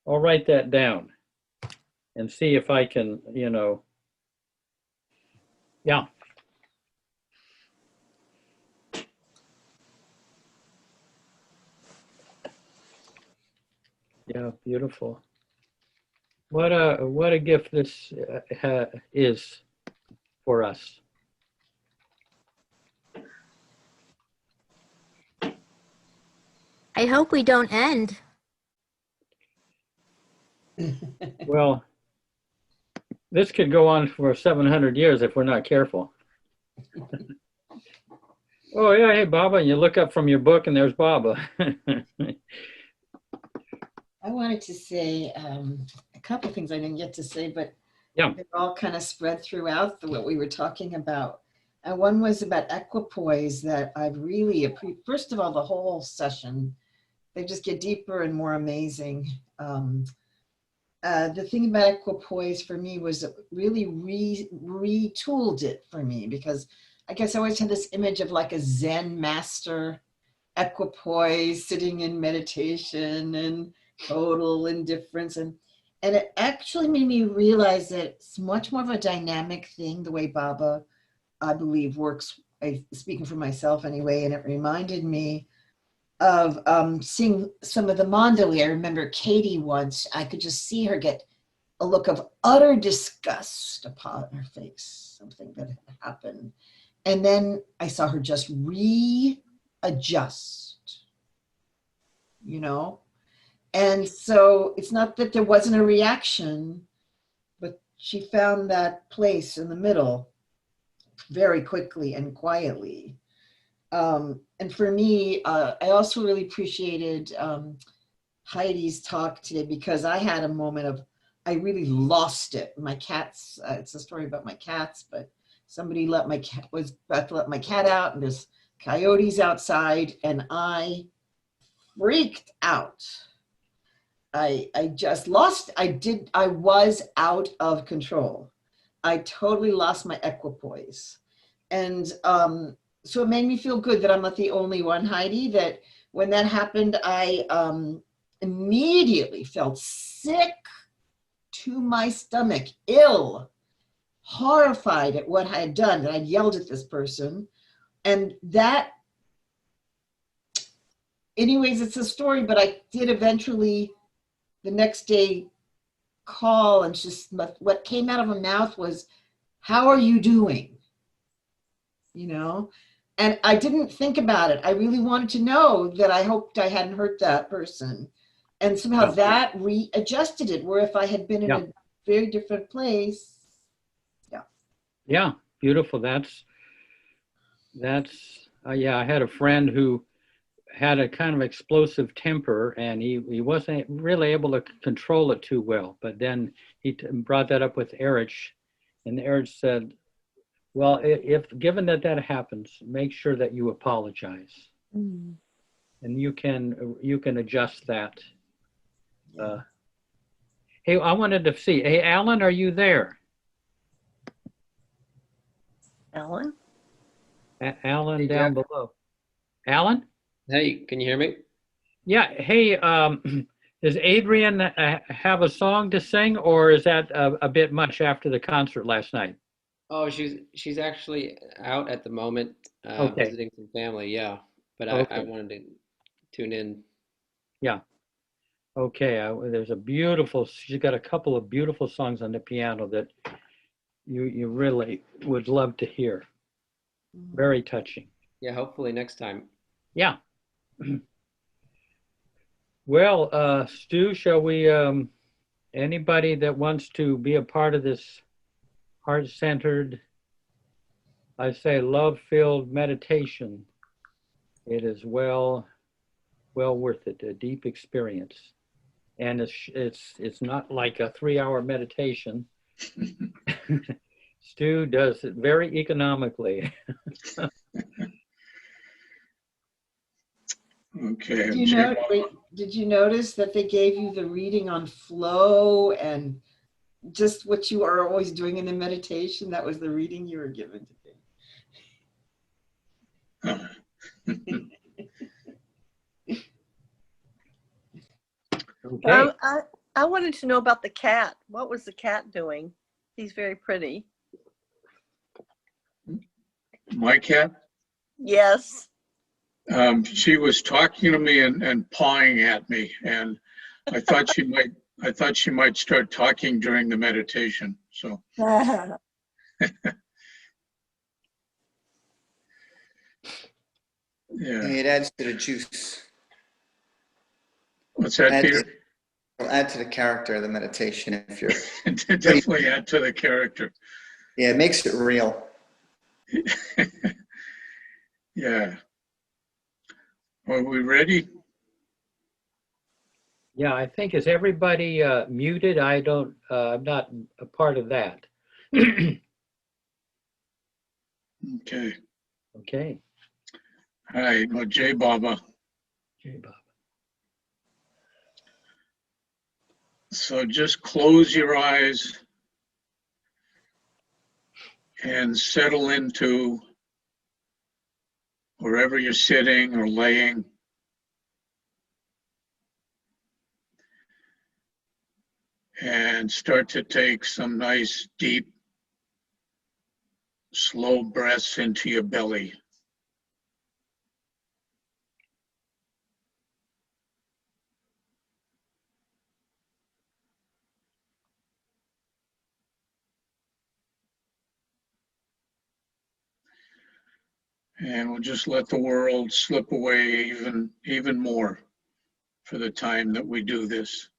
I'll write that down and see if I can. Yeah. Yeah, beautiful. What a gift this is for us. I hope we don't end. Well, this could go on for 700 years if we're not careful. Oh yeah, hey Baba, and you look up from your book and there's Baba. I wanted to say a couple things I didn't get to say, but yeah, they're all kind of spread throughout what we were talking about. And one was about equipoise that I've really first of all, the whole session, they just get deeper and more amazing. The thing about equipoise for me was it really retooled it for me, because I guess I always had this image of like a Zen master equipoise sitting in meditation and total indifference, and it actually made me realize that it's much more of a dynamic thing, the way Baba, I believe, works, speaking for myself anyway. And it reminded me of seeing some of the Mandali. I remember Katie once, I could just see her get a look of utter disgust upon her face, something that had happened. And then I saw her just readjust, And so it's not that there wasn't a reaction, but she found that place in the middle very quickly and quietly. And for me, I also really appreciated Heidi's talk today, because I had a moment of, I really lost it. My cats, it's a story about my cats, but somebody was about to let my cat out, and there's coyotes outside, and I freaked out. I just lost, I was out of control. I totally lost my equipoise. And so it made me feel good that I'm not the only one, Heidi, that when that happened, I immediately felt sick to my stomach, ill, horrified at what I had done, that I'd yelled at this person. And that, anyways, it's a story, but I did eventually the next day call, and just what came out of her mouth was, "How are you doing?" And I didn't think about it. I really wanted to know that I hoped I hadn't hurt that person. And somehow that readjusted it, where if I had been in a very different place. Yeah, beautiful. That's yeah, I had a friend who had a kind of explosive temper, and he wasn't really able to control it too well. But then he brought that up with Erich, and Erich said, well, if given that happens, make sure that you apologize. And you can adjust that. Hey, I wanted to see, hey, Alan, are you there? Alan? Alan down below. Alan? Hey, can you hear me? Yeah. Hey, does Adrian have a song to sing, or is that a bit much after the concert last night? Oh, she's actually out at the moment, Okay. visiting some family. Yeah, but Okay. I wanted to tune in. Yeah. Okay. There's she's got a couple of beautiful songs on the piano that you really would love to hear. Very touching. Yeah, hopefully next time. Yeah. Well, Stu, shall we, anybody that wants to be a part of this heart-centered, I say love-filled meditation, it is well worth it, a deep experience. And it's not like a 3-hour meditation. Stu does it very economically. Okay. Did you notice that they gave you the reading on flow and just what you are always doing in the meditation? That was the reading you were given today. Okay. I wanted to know about the cat. What was the cat doing? He's very pretty. My cat? Yes. She was talking to me and pawing at me, and I thought she might start talking during the meditation. So Yeah. yeah. It adds to the juice. What's that, Peter? It'll add to the character of the meditation if you're Definitely add to the character. Yeah, it makes it real. Yeah. Are we ready? Yeah, I think, is everybody muted? I'm not a part of that. Okay. Okay. All right. Well, Jai Baba. Jai Baba. So just close your eyes and settle into wherever you're sitting or laying. And start to take some nice, deep, slow breaths into your belly. And we'll just let the world slip away even more for the time that we do this.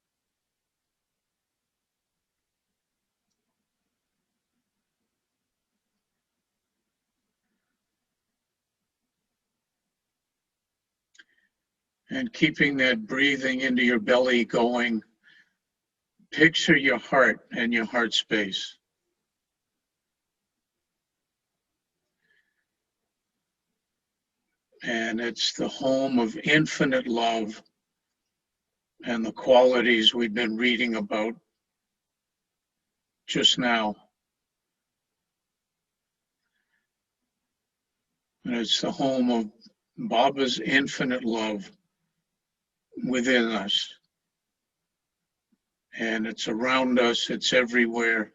And keeping that breathing into your belly going, picture your heart and your heart space. And it's the home of infinite love and the qualities we've been reading about just now. And it's the home of Baba's infinite love within us. And it's around us, it's everywhere.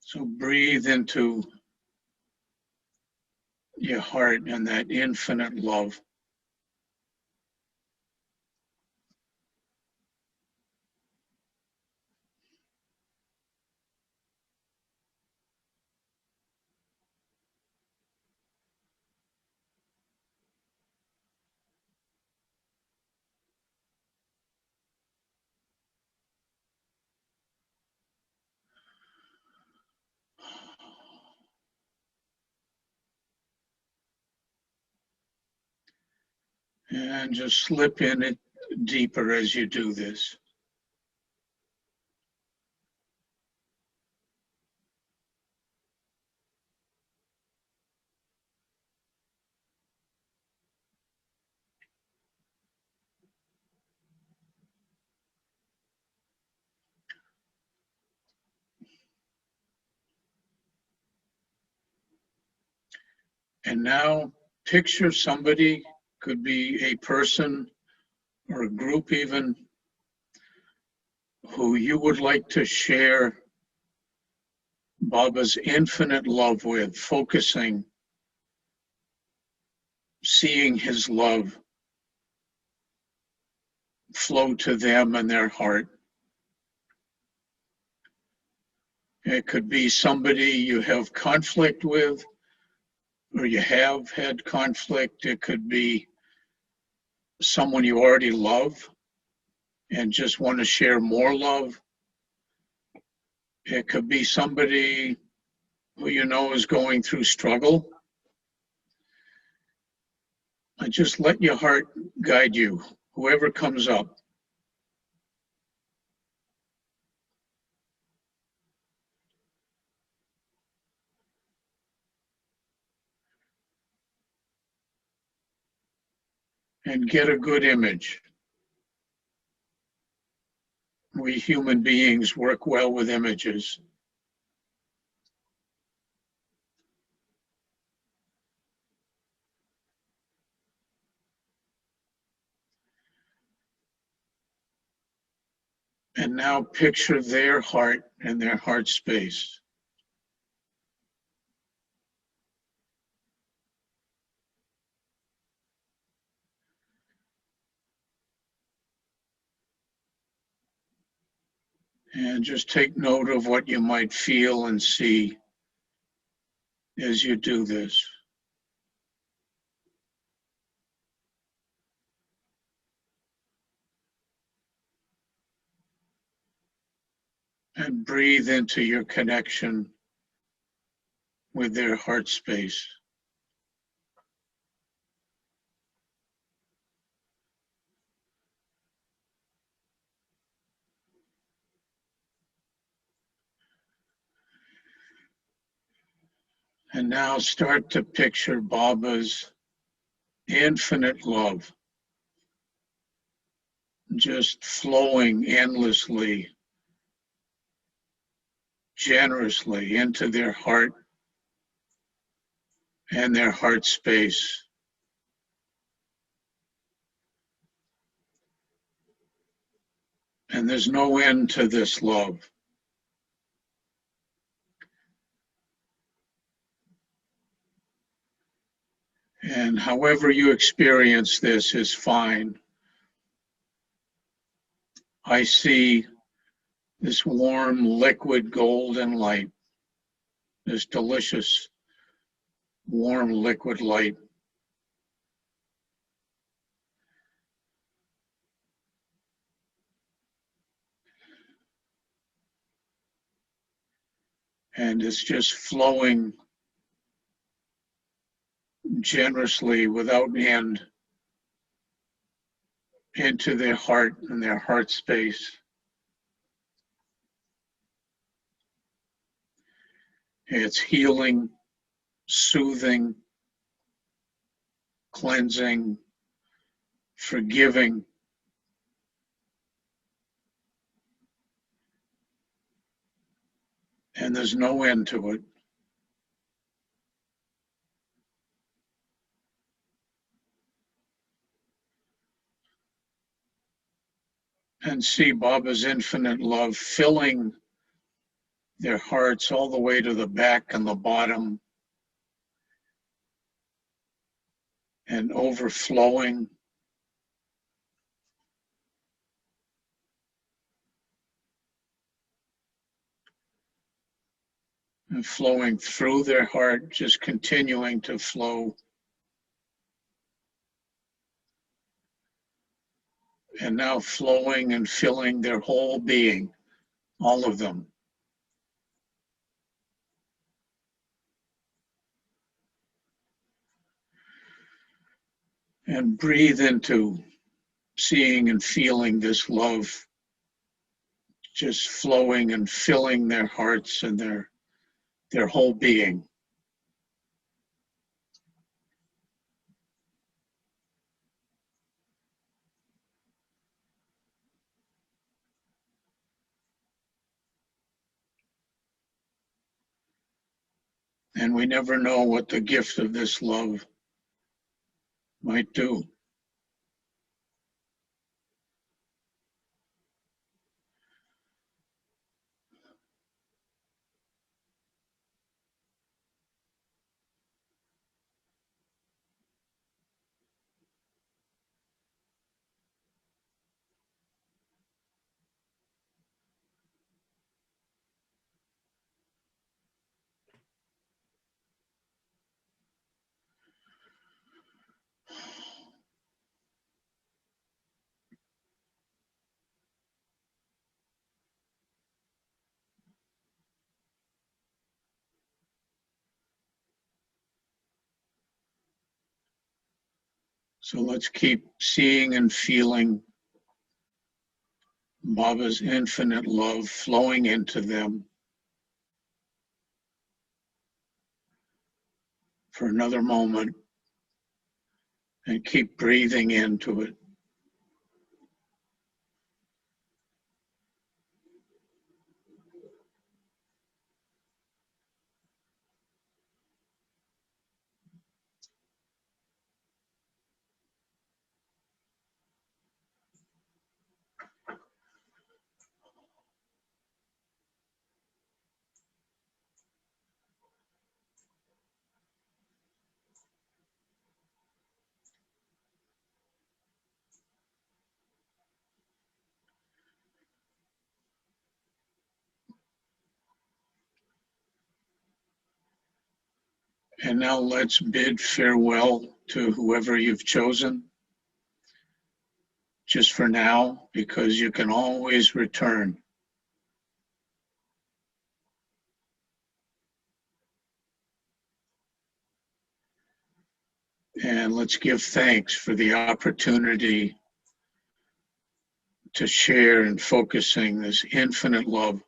So breathe into your heart and that infinite love. And just slip in it deeper as you do this. And now picture somebody, could be a person or a group even, who you would like to share Baba's infinite love with, focusing, seeing his love flow to them and their heart. It could be somebody you have conflict with, or you have had conflict. It could be someone you already love and just want to share more love. It could be somebody who you know is going through struggle. And just let your heart guide you, whoever comes up. And get a good image. We human beings work well with images. And now picture their heart and their heart space. And just take note of what you might feel and see as you do this. And breathe into your connection with their heart space. And now start to picture Baba's infinite love just flowing endlessly, generously into their heart and their heart space. And there's no end to this love. And however you experience this is fine. I see this warm, liquid, golden light, this delicious, warm, liquid light. And it's just flowing generously without end into their heart and their heart space. It's healing, soothing, cleansing, forgiving. And there's no end to it. And see Baba's infinite love filling their hearts all the way to the back and the bottom and overflowing. And flowing through their heart, just continuing to flow. And now flowing and filling their whole being, all of them. And breathe into seeing and feeling this love just flowing and filling their hearts and their whole being. And we never know what the gift of this love might do. So let's keep seeing and feeling Baba's infinite love flowing into them for another moment, and keep breathing into it. And now let's bid farewell to whoever you've chosen, just for now, because you can always return. And let's give thanks for the opportunity to share in focusing this infinite love,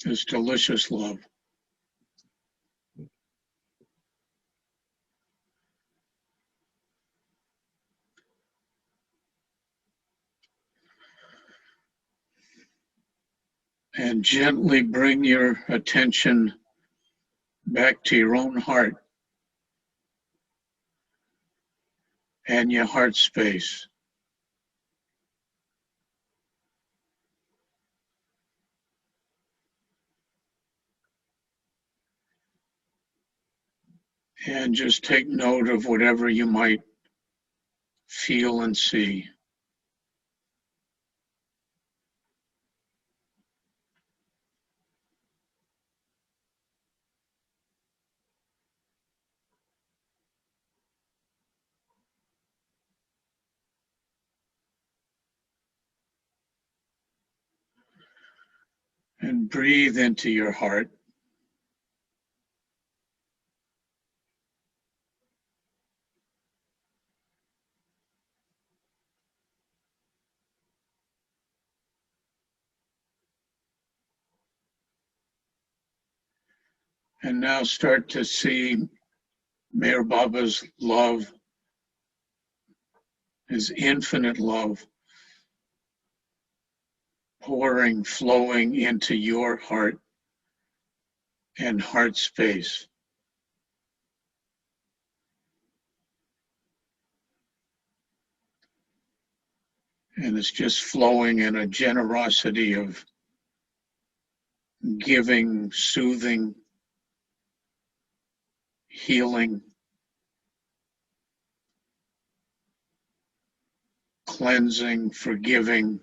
this delicious love. And gently bring your attention back to your own heart and your heart space. And just take note of whatever you might feel and see. And breathe into your heart. And now start to see Meher Baba's love, his infinite love, pouring, flowing into your heart and heart space. And it's just flowing in a generosity of giving, soothing, healing, cleansing, forgiving.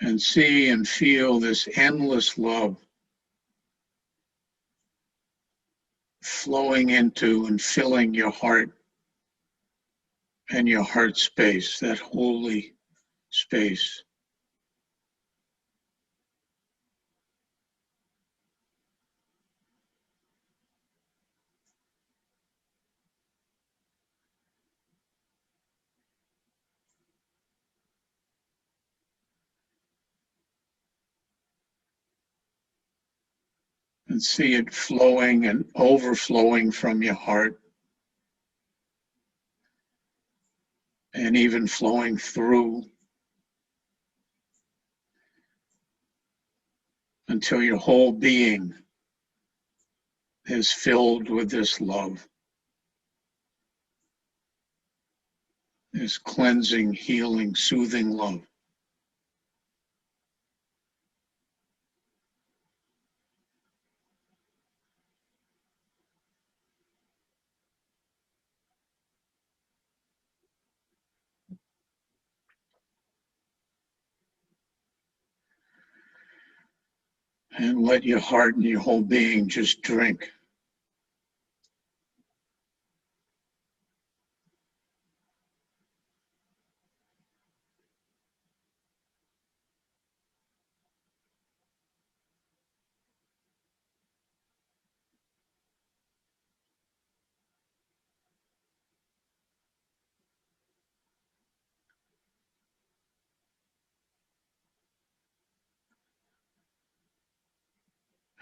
And see and feel this endless love flowing into and filling your heart and your heart space, that holy space. And see it flowing and overflowing from your heart, and even flowing through until your whole being is filled with this love, this cleansing, healing, soothing love. And let your heart and your whole being just drink.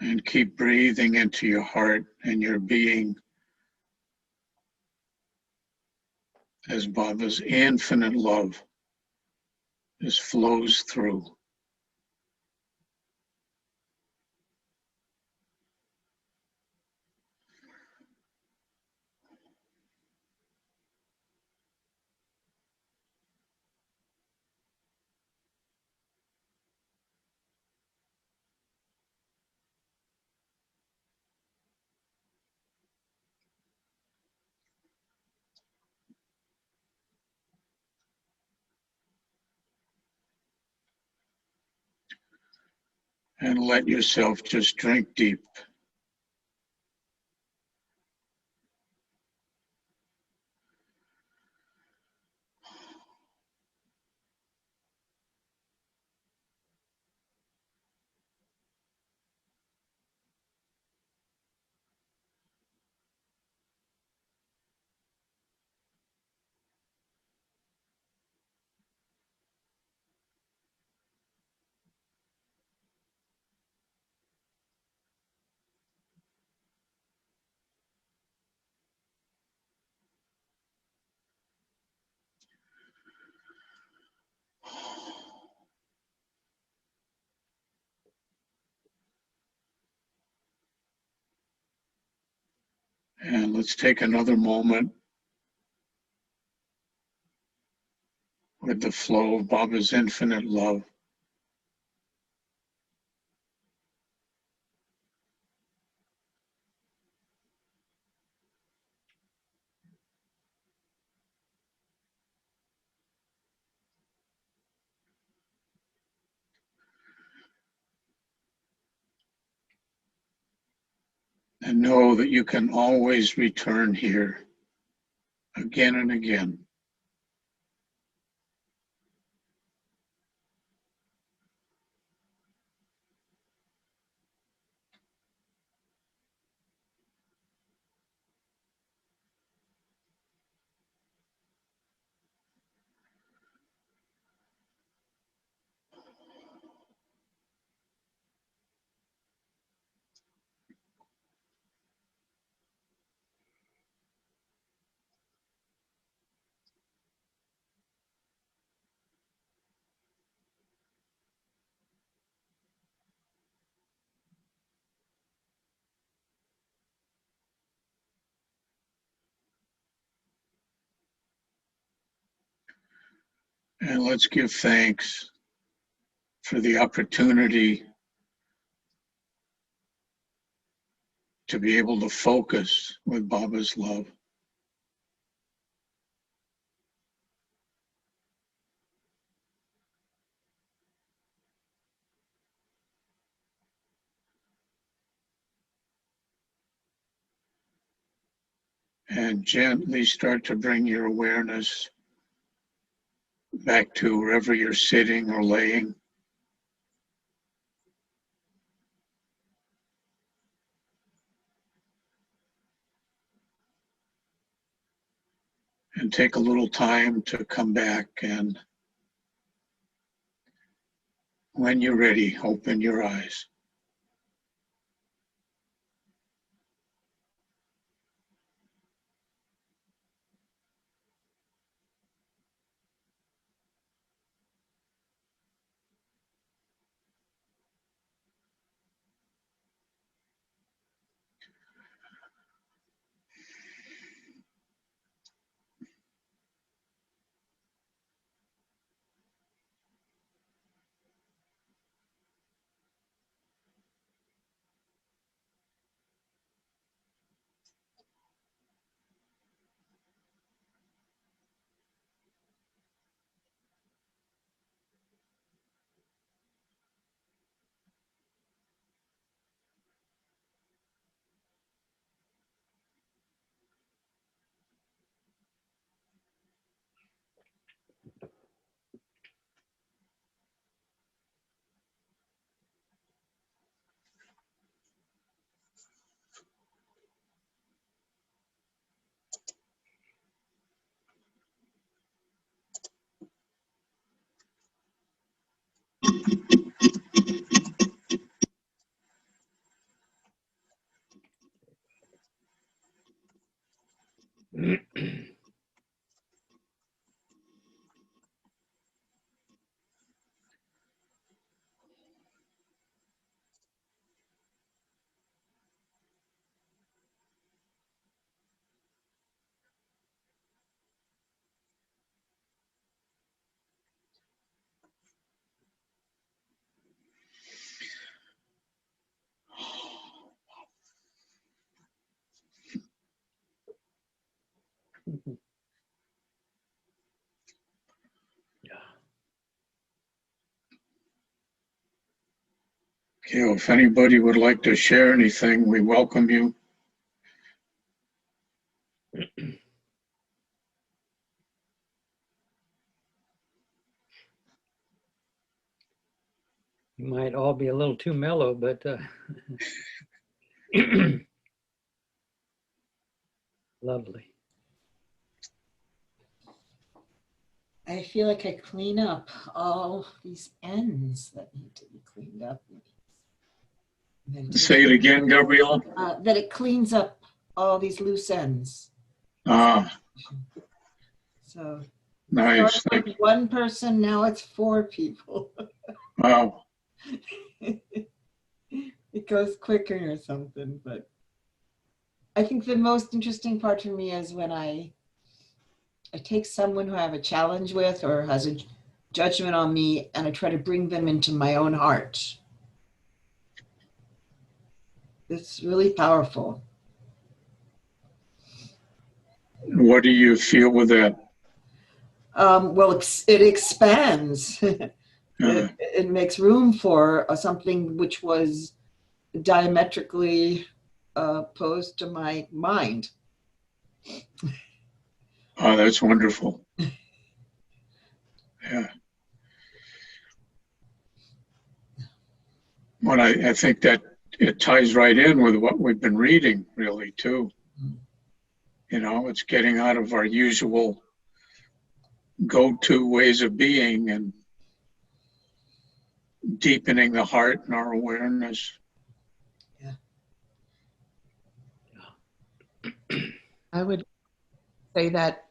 And keep breathing into your heart and your being as Baba's infinite love just flows through. And let yourself just drink deep. And let's take another moment with the flow of Baba's infinite love. And know that you can always return here again and again. And let's give thanks for the opportunity to be able to focus with Baba's love. And gently start to bring your awareness back to wherever you're sitting or laying. And take a little time to come back, and when you're ready, open your eyes. Okay, well, if anybody would like to share anything, we welcome you. You might all be a little too mellow, but lovely. I feel like I clean up all these ends that need to be cleaned up. Say it again, Gabrielle. That it cleans up all these loose ends. Ah, So nice. started with one person, now it's 4 people. Wow. It goes quicker or something, but I think the most interesting part for me is when I take someone who I have a challenge with or has a judgment on me, and I try to bring them into my own heart. It's really powerful. What do you feel with that? Well, it expands. It makes room for something which was diametrically opposed to my mind. Oh, that's wonderful. Yeah. Well, I think that it ties right in with what we've been reading, really, too. You know, it's getting out of our usual go-to ways of being and deepening the heart and our awareness. I would say that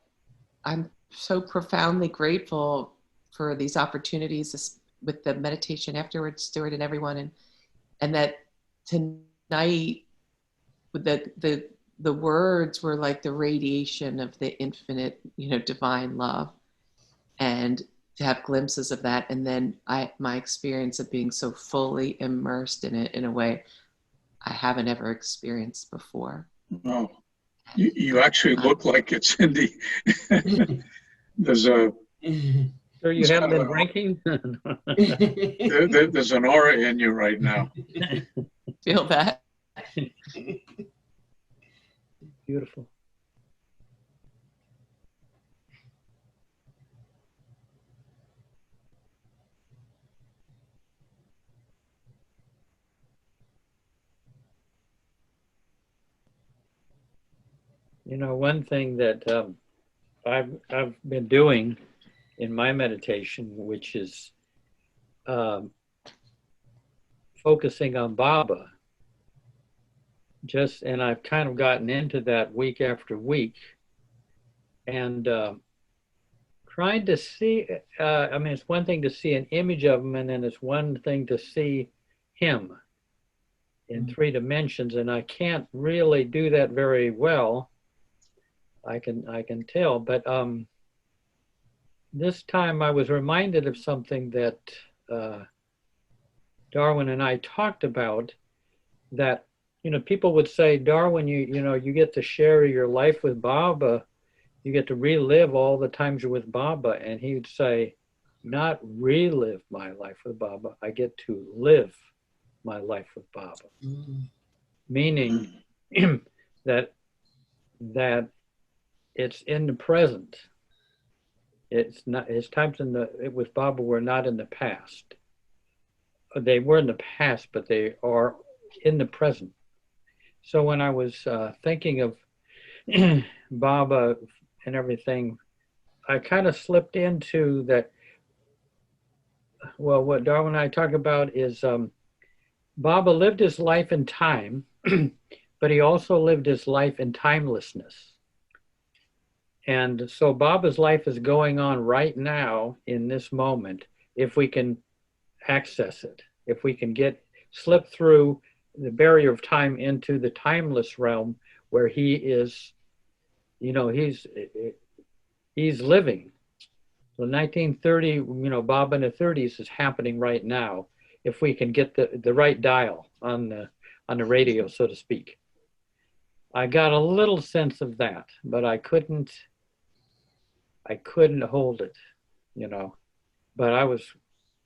I'm so profoundly grateful for these opportunities with the meditation afterwards, Stuart and everyone, and that tonight with the words were like the radiation of the infinite, divine love, and to have glimpses of that, and then my experience of being so fully immersed in it in a way I haven't ever experienced before. Oh, you actually look like it's in the. There's a. So you haven't been drinking? There's an aura in you right now. Feel that? Beautiful. One thing that I've been doing in my meditation, which is focusing on Baba. And I've kind of gotten into that week after week, and trying to see. It's one thing to see an image of him, and then it's one thing to see him in 3 dimensions, and I can't really do that very well. I can tell, but this time I was reminded of something that Darwin and I talked about, that people would say, Darwin, you get to share your life with Baba, you get to relive all the times you're with Baba, and he would say, not relive my life with Baba, I get to live my life with Baba. Meaning that it's in the present. It's not, his times with Baba were not in the past. They were in the past, but they are in the present. So when I was thinking of Baba and everything, I kind of slipped into that. Well, what Darwin and I talk about is Baba lived his life in time, but he also lived his life in timelessness. And so Baba's life is going on right now in this moment, if we can access it, if we can slip through the barrier of time into the timeless realm where he is, he's living. So 1930, Baba in the 30s is happening right now, if we can get the right dial on the radio, so to speak. I got a little sense of that, but I couldn't hold it, But I was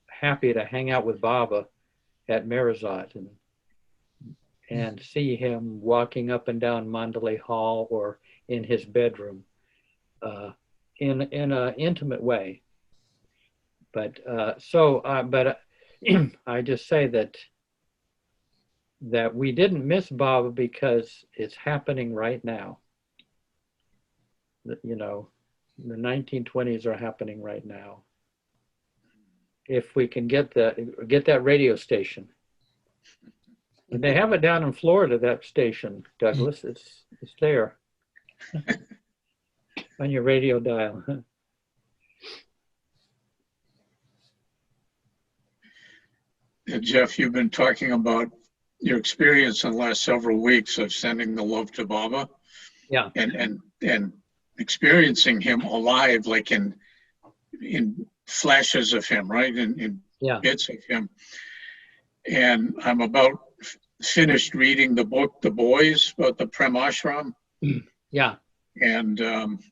happy to hang out with Baba at Mirazat and see him walking up and down Mandalay Hall or in his bedroom in an intimate way. But I just say that we didn't miss Baba because it's happening right now. The 1920s are happening right now. If we can get that radio station. And they have it down in Florida, that station, Douglas. It's there on your radio dial. Jeff, you've been talking about your experience in the last several weeks of sending the love to Baba. Yeah. And experiencing him alive, like in flashes of him, right? In bits of him. And I'm about finished reading the book, The Boys, about the Prem Ashram. Yeah. And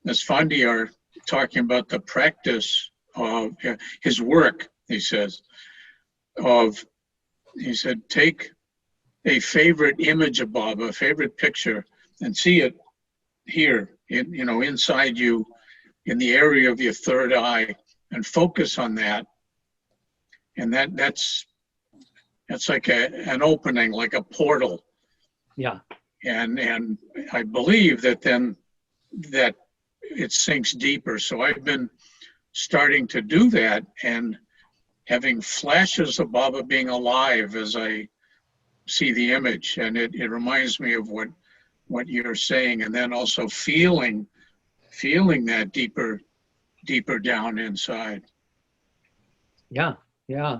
Ms. Fondi are talking about the practice of his work, he said, take a favorite image of Baba, a favorite picture, and see it here, inside you, in the area of your third eye, and focus on that. And that's like an opening, like a portal. Yeah. And I believe that it sinks deeper. So I've been starting to do that and having flashes of Baba being alive as I see the image. And it reminds me of what you're saying. And then also feeling that deeper down inside. Yeah. Yeah.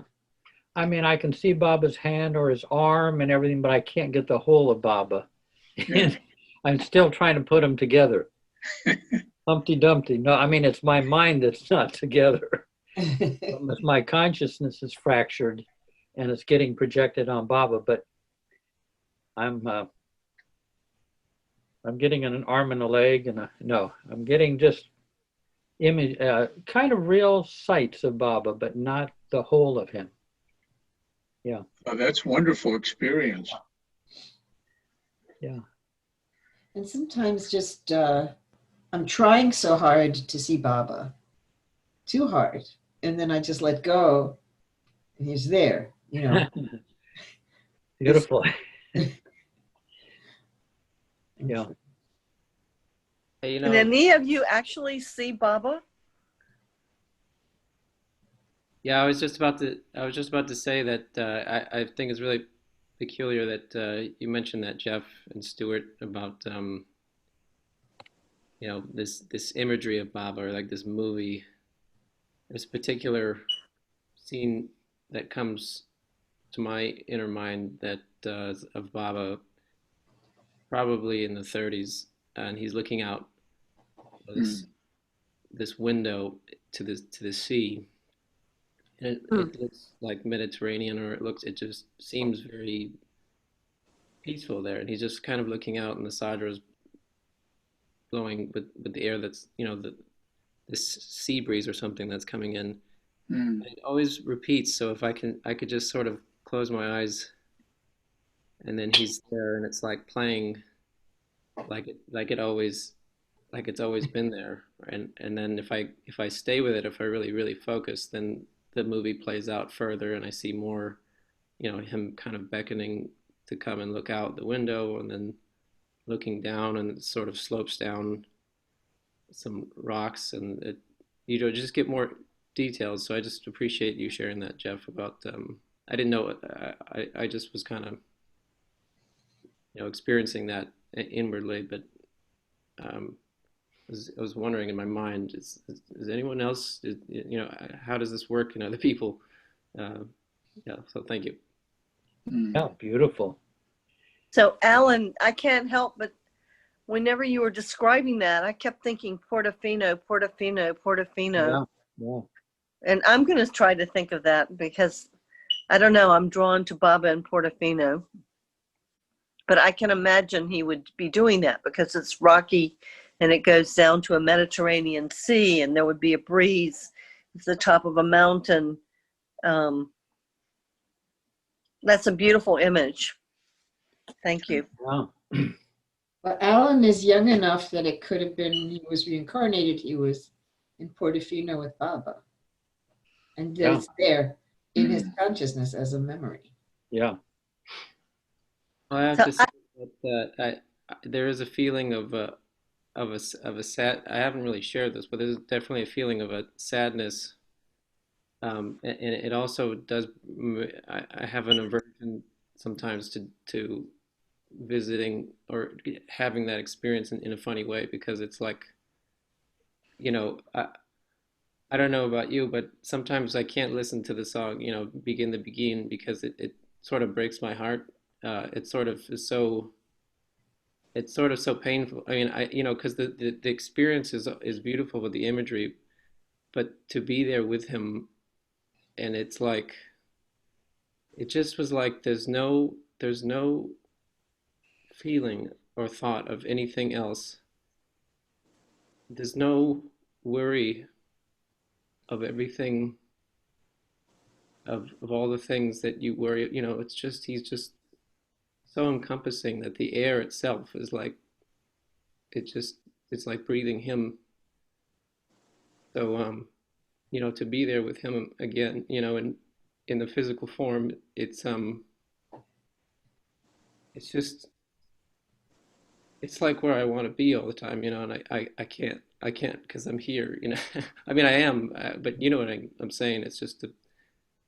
I mean, I can see Baba's hand or his arm and everything, but I can't get the whole of Baba. Yeah. I'm still trying to put them together. Humpty Dumpty. No, I mean, it's my mind that's not together. My consciousness is fractured and it's getting projected on Baba, but I'm getting an arm and a leg and I'm getting just image, kind of real sights of Baba, but not the whole of him. Yeah. Oh, that's wonderful experience. Yeah. And sometimes just, I'm trying so hard to see Baba, too hard. And then I just let go and he's there, Beautiful. Yeah. Hey, Can any of you actually see Baba? Yeah, I was just about to say that I think it's really peculiar that you mentioned that, Jeff and Stuart, about this imagery of Baba, or like this movie. There's a particular scene that comes to my inner mind that of Baba, probably in the 30s, and he's looking out this window to the sea. And it looks like Mediterranean, or it just seems very peaceful there. And he's just kind of looking out, and the Sadra is blowing with the air that's, this sea breeze or something that's coming in. And it always repeats. So if I could just sort of close my eyes, and then he's there, and it's like playing like it's always been there. And then if I stay with it, if I really, really focus, then the movie plays out further, and I see more, him kind of beckoning to come and look out the window, and then looking down, and it sort of slopes down some rocks, and it, just get more details. So I just appreciate you sharing that, Jeff, about, I didn't know, I just was kind of, experiencing that inwardly, but was wondering in my mind, is anyone else, how does this work in other people? Yeah, so thank you. Yeah, beautiful. So Alan, I can't help but whenever you were describing that, I kept thinking Portofino, Portofino, Portofino. Yeah. And I'm going to try to think of that because I don't know, I'm drawn to Baba and Portofino. But I can imagine he would be doing that because it's rocky and it goes down to a Mediterranean Sea and there would be a breeze at the top of a mountain. That's a beautiful image. Thank you. Wow. Well, Alan is young enough that it could have been he was reincarnated. He was in Portofino with Baba. And it's there in his consciousness as a memory. Yeah. I have to say that there is a feeling of a sad. I haven't really shared this, but there's definitely a feeling of a sadness, and it also does. I have an aversion sometimes to visiting or having that experience in a funny way because it's like, I don't know about you, but sometimes I can't listen to the song, Begin to Begin, because it sort of breaks my heart. It sort of is so, it's sort of so painful. I mean, because the experience is beautiful with the imagery, but to be there with him, and it's like, it just was like there's no feeling or thought of anything else. There's no worry of everything, of all the things that you worry, it's just, he's just so encompassing that the air itself is like, it's like breathing him. So, to be there with him again, in the physical form, it's just, it's like where I want to be all the time, and I can't because I'm here, I mean, I am, but you know what I'm saying. It's just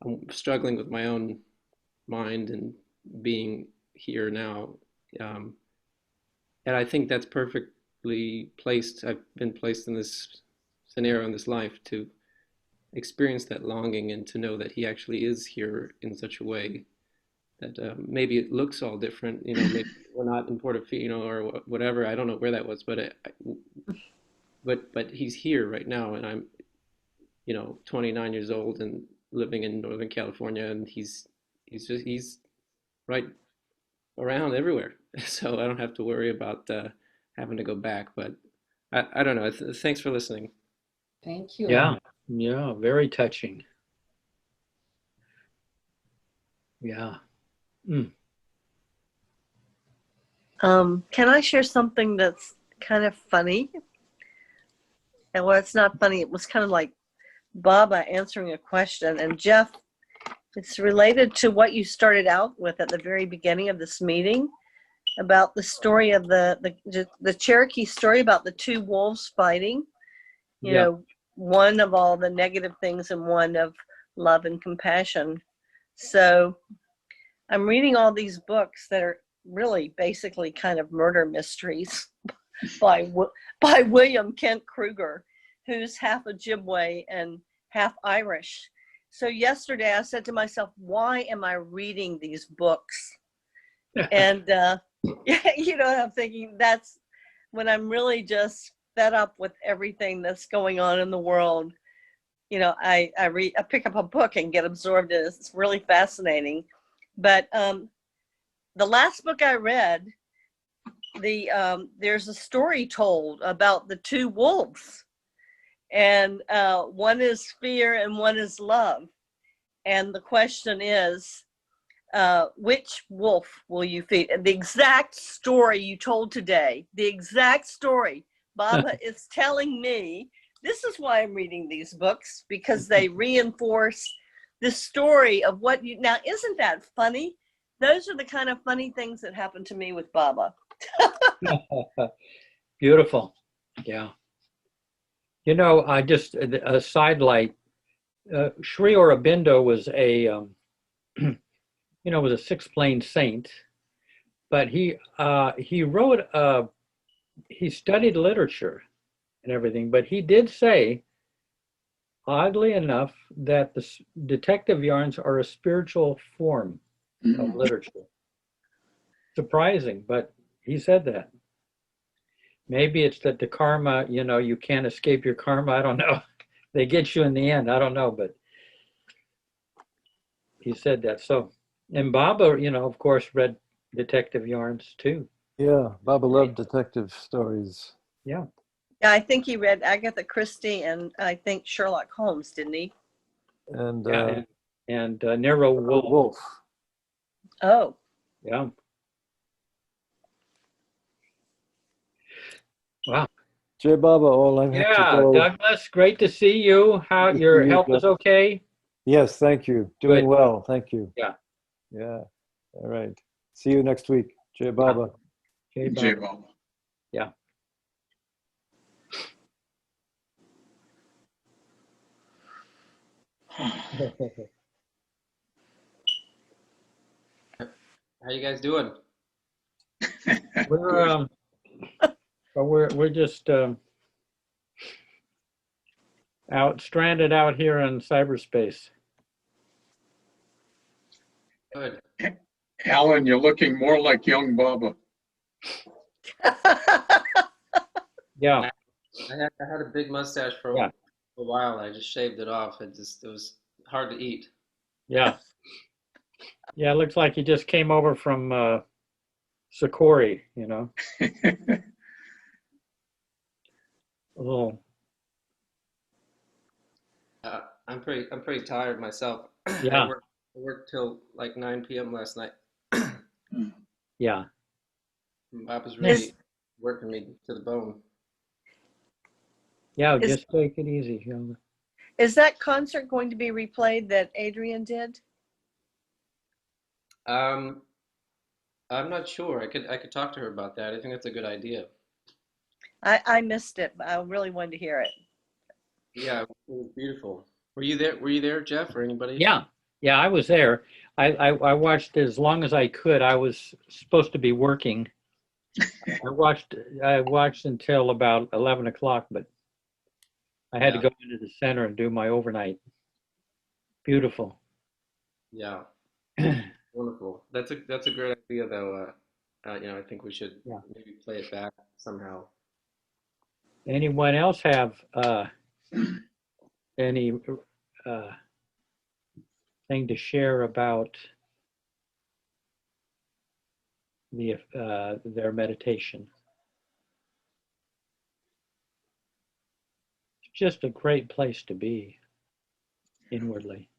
I'm struggling with my own mind and being here now. And I think that's perfectly placed. I've been placed in this scenario in this life to experience that longing and to know that he actually is here in such a way that maybe it looks all different. Maybe we're not in Portofino or whatever. I don't know where that was, but but he's here right now, and I'm 29 years old and living in Northern California, and he's right around everywhere. So I don't have to worry about having to go back. But I don't know. Thanks for listening. Thank you. Yeah, very touching. Yeah. Can I share something that's kind of funny? And well, it's not funny. It was kind of like Baba answering a question. And Jeff, it's related to what you started out with at the very beginning of this meeting about the story of the Cherokee story about the two wolves fighting. You know, one of all the negative things and one of love and compassion. So I'm reading all these books that are really basically kind of murder mysteries by William Kent Kruger, who's half Ojibwe and half Irish. So yesterday I said to myself, why am I reading these books? And, I'm thinking that's when I'm really just fed up with everything that's going on in the world. I pick up a book and get absorbed in it. It's really fascinating. But the last book I read, there's a story told about the two wolves, and one is fear and one is love. And the question is, which wolf will you feed? And the exact story you told today, the exact story, Baba is telling me, this is why I'm reading these books, because they reinforce the story of what you, now isn't that funny? Those are the kind of funny things that happen to me with Baba. Beautiful. Yeah. I just, a sidelight, Sri Aurobindo was a, was a six-plane saint, but he wrote, he studied literature, and everything. But he did say, oddly enough, that the detective yarns are a spiritual form of literature. Surprising, but he said that. Maybe it's that the karma, you know, you can't escape your karma. I don't know. They get you in the end. I don't know, but he said that. So, and Baba, you know, of course, read detective yarns too. Yeah, Baba loved detective stories. Yeah. Yeah, I think he read Agatha Christie and I think Sherlock Holmes, didn't he? And Yeah, and Nero Wolfe. Oh, Yeah. Wow. Jai Baba, all I have to Yeah, go. Douglas, great to see you. How Good to your see you, health is Jeff. okay? Yes, thank you. Doing Good. well, thank you. Yeah. Yeah. All right. See you next week. Jai Baba. Jai Jai Baba. Baba. Yeah. How you guys doing? We're we're just stranded out here in cyberspace. Good. Alan, you're looking more like young Baba. Yeah. I had a big mustache for a while. I just shaved it off. It was hard to eat. Yeah. Yeah, it looks like he just came over from Sakori, you know. A little. I'm pretty tired myself. Yeah. I worked till like 9 p.m. last night. Yeah. Bob was really working me to the bone. Yeah, just take it easy. You know. is that concert going to be replayed that Adrian did? I'm not sure. I could talk to her about that. I think that's a good idea. I missed it, but I really wanted to hear it. Yeah, it was beautiful. Were you there? Were you there, Jeff, or anybody? Yeah. Yeah, I was there. I watched as long as I could. I was supposed to be working. I watched until about 11 o'clock, but I had to go into the center and do my overnight. Beautiful. Yeah. Wonderful. That's a great idea, though. You know, I think we should maybe play it back somehow. Anyone else have any thing to share about their meditation? It's just a great place to be inwardly.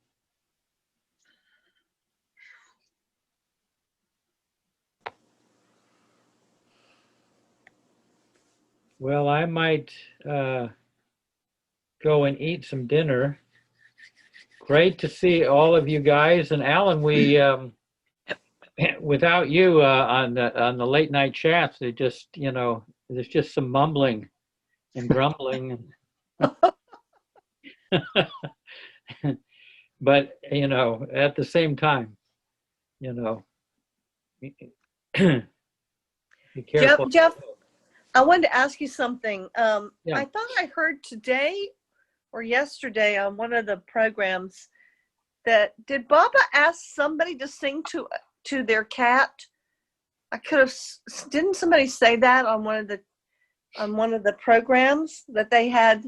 Well, I might go and eat some dinner. Great to see all of you guys. And Alan, we without you on the late night chats, it just, you know, there's just some mumbling and grumbling. But, you know, at the same time, you know, be careful. Jeff, I wanted to ask you something. Yeah. I thought I heard today or yesterday on one of the programs that did Baba ask somebody to sing to their cat? I could have. Didn't somebody say that on one of the programs that they had?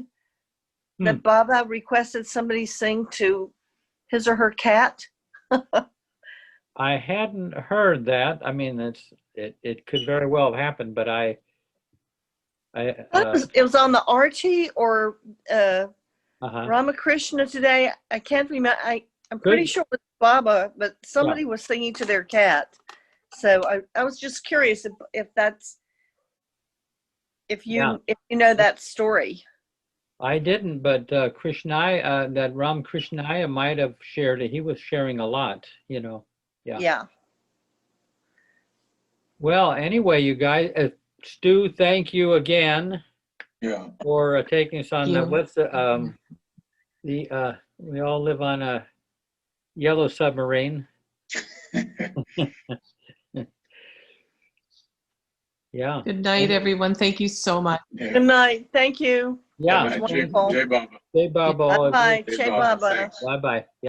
That Baba requested somebody sing to his or her cat? I hadn't heard that. I mean, it could very well have happened, but it was on the Archie or Ramakrishna today. I can't remember. I'm pretty sure it was Baba, but somebody was singing to their cat. So I was just curious if you know that story. I didn't, but Krishnaya, that Ram Krishnaya might have shared it. He was sharing a lot, you know. Yeah. Yeah. Well, anyway, you guys, Stu, thank you again. Yeah. For taking us on we all live on a yellow submarine. Yeah. Good night, everyone. Thank you so much. Good night. Thank you. Yeah. That was wonderful. Jai Baba. Jai Baba. Bye-bye. Jai Jai Baba. Baba. Thanks. Bye-bye.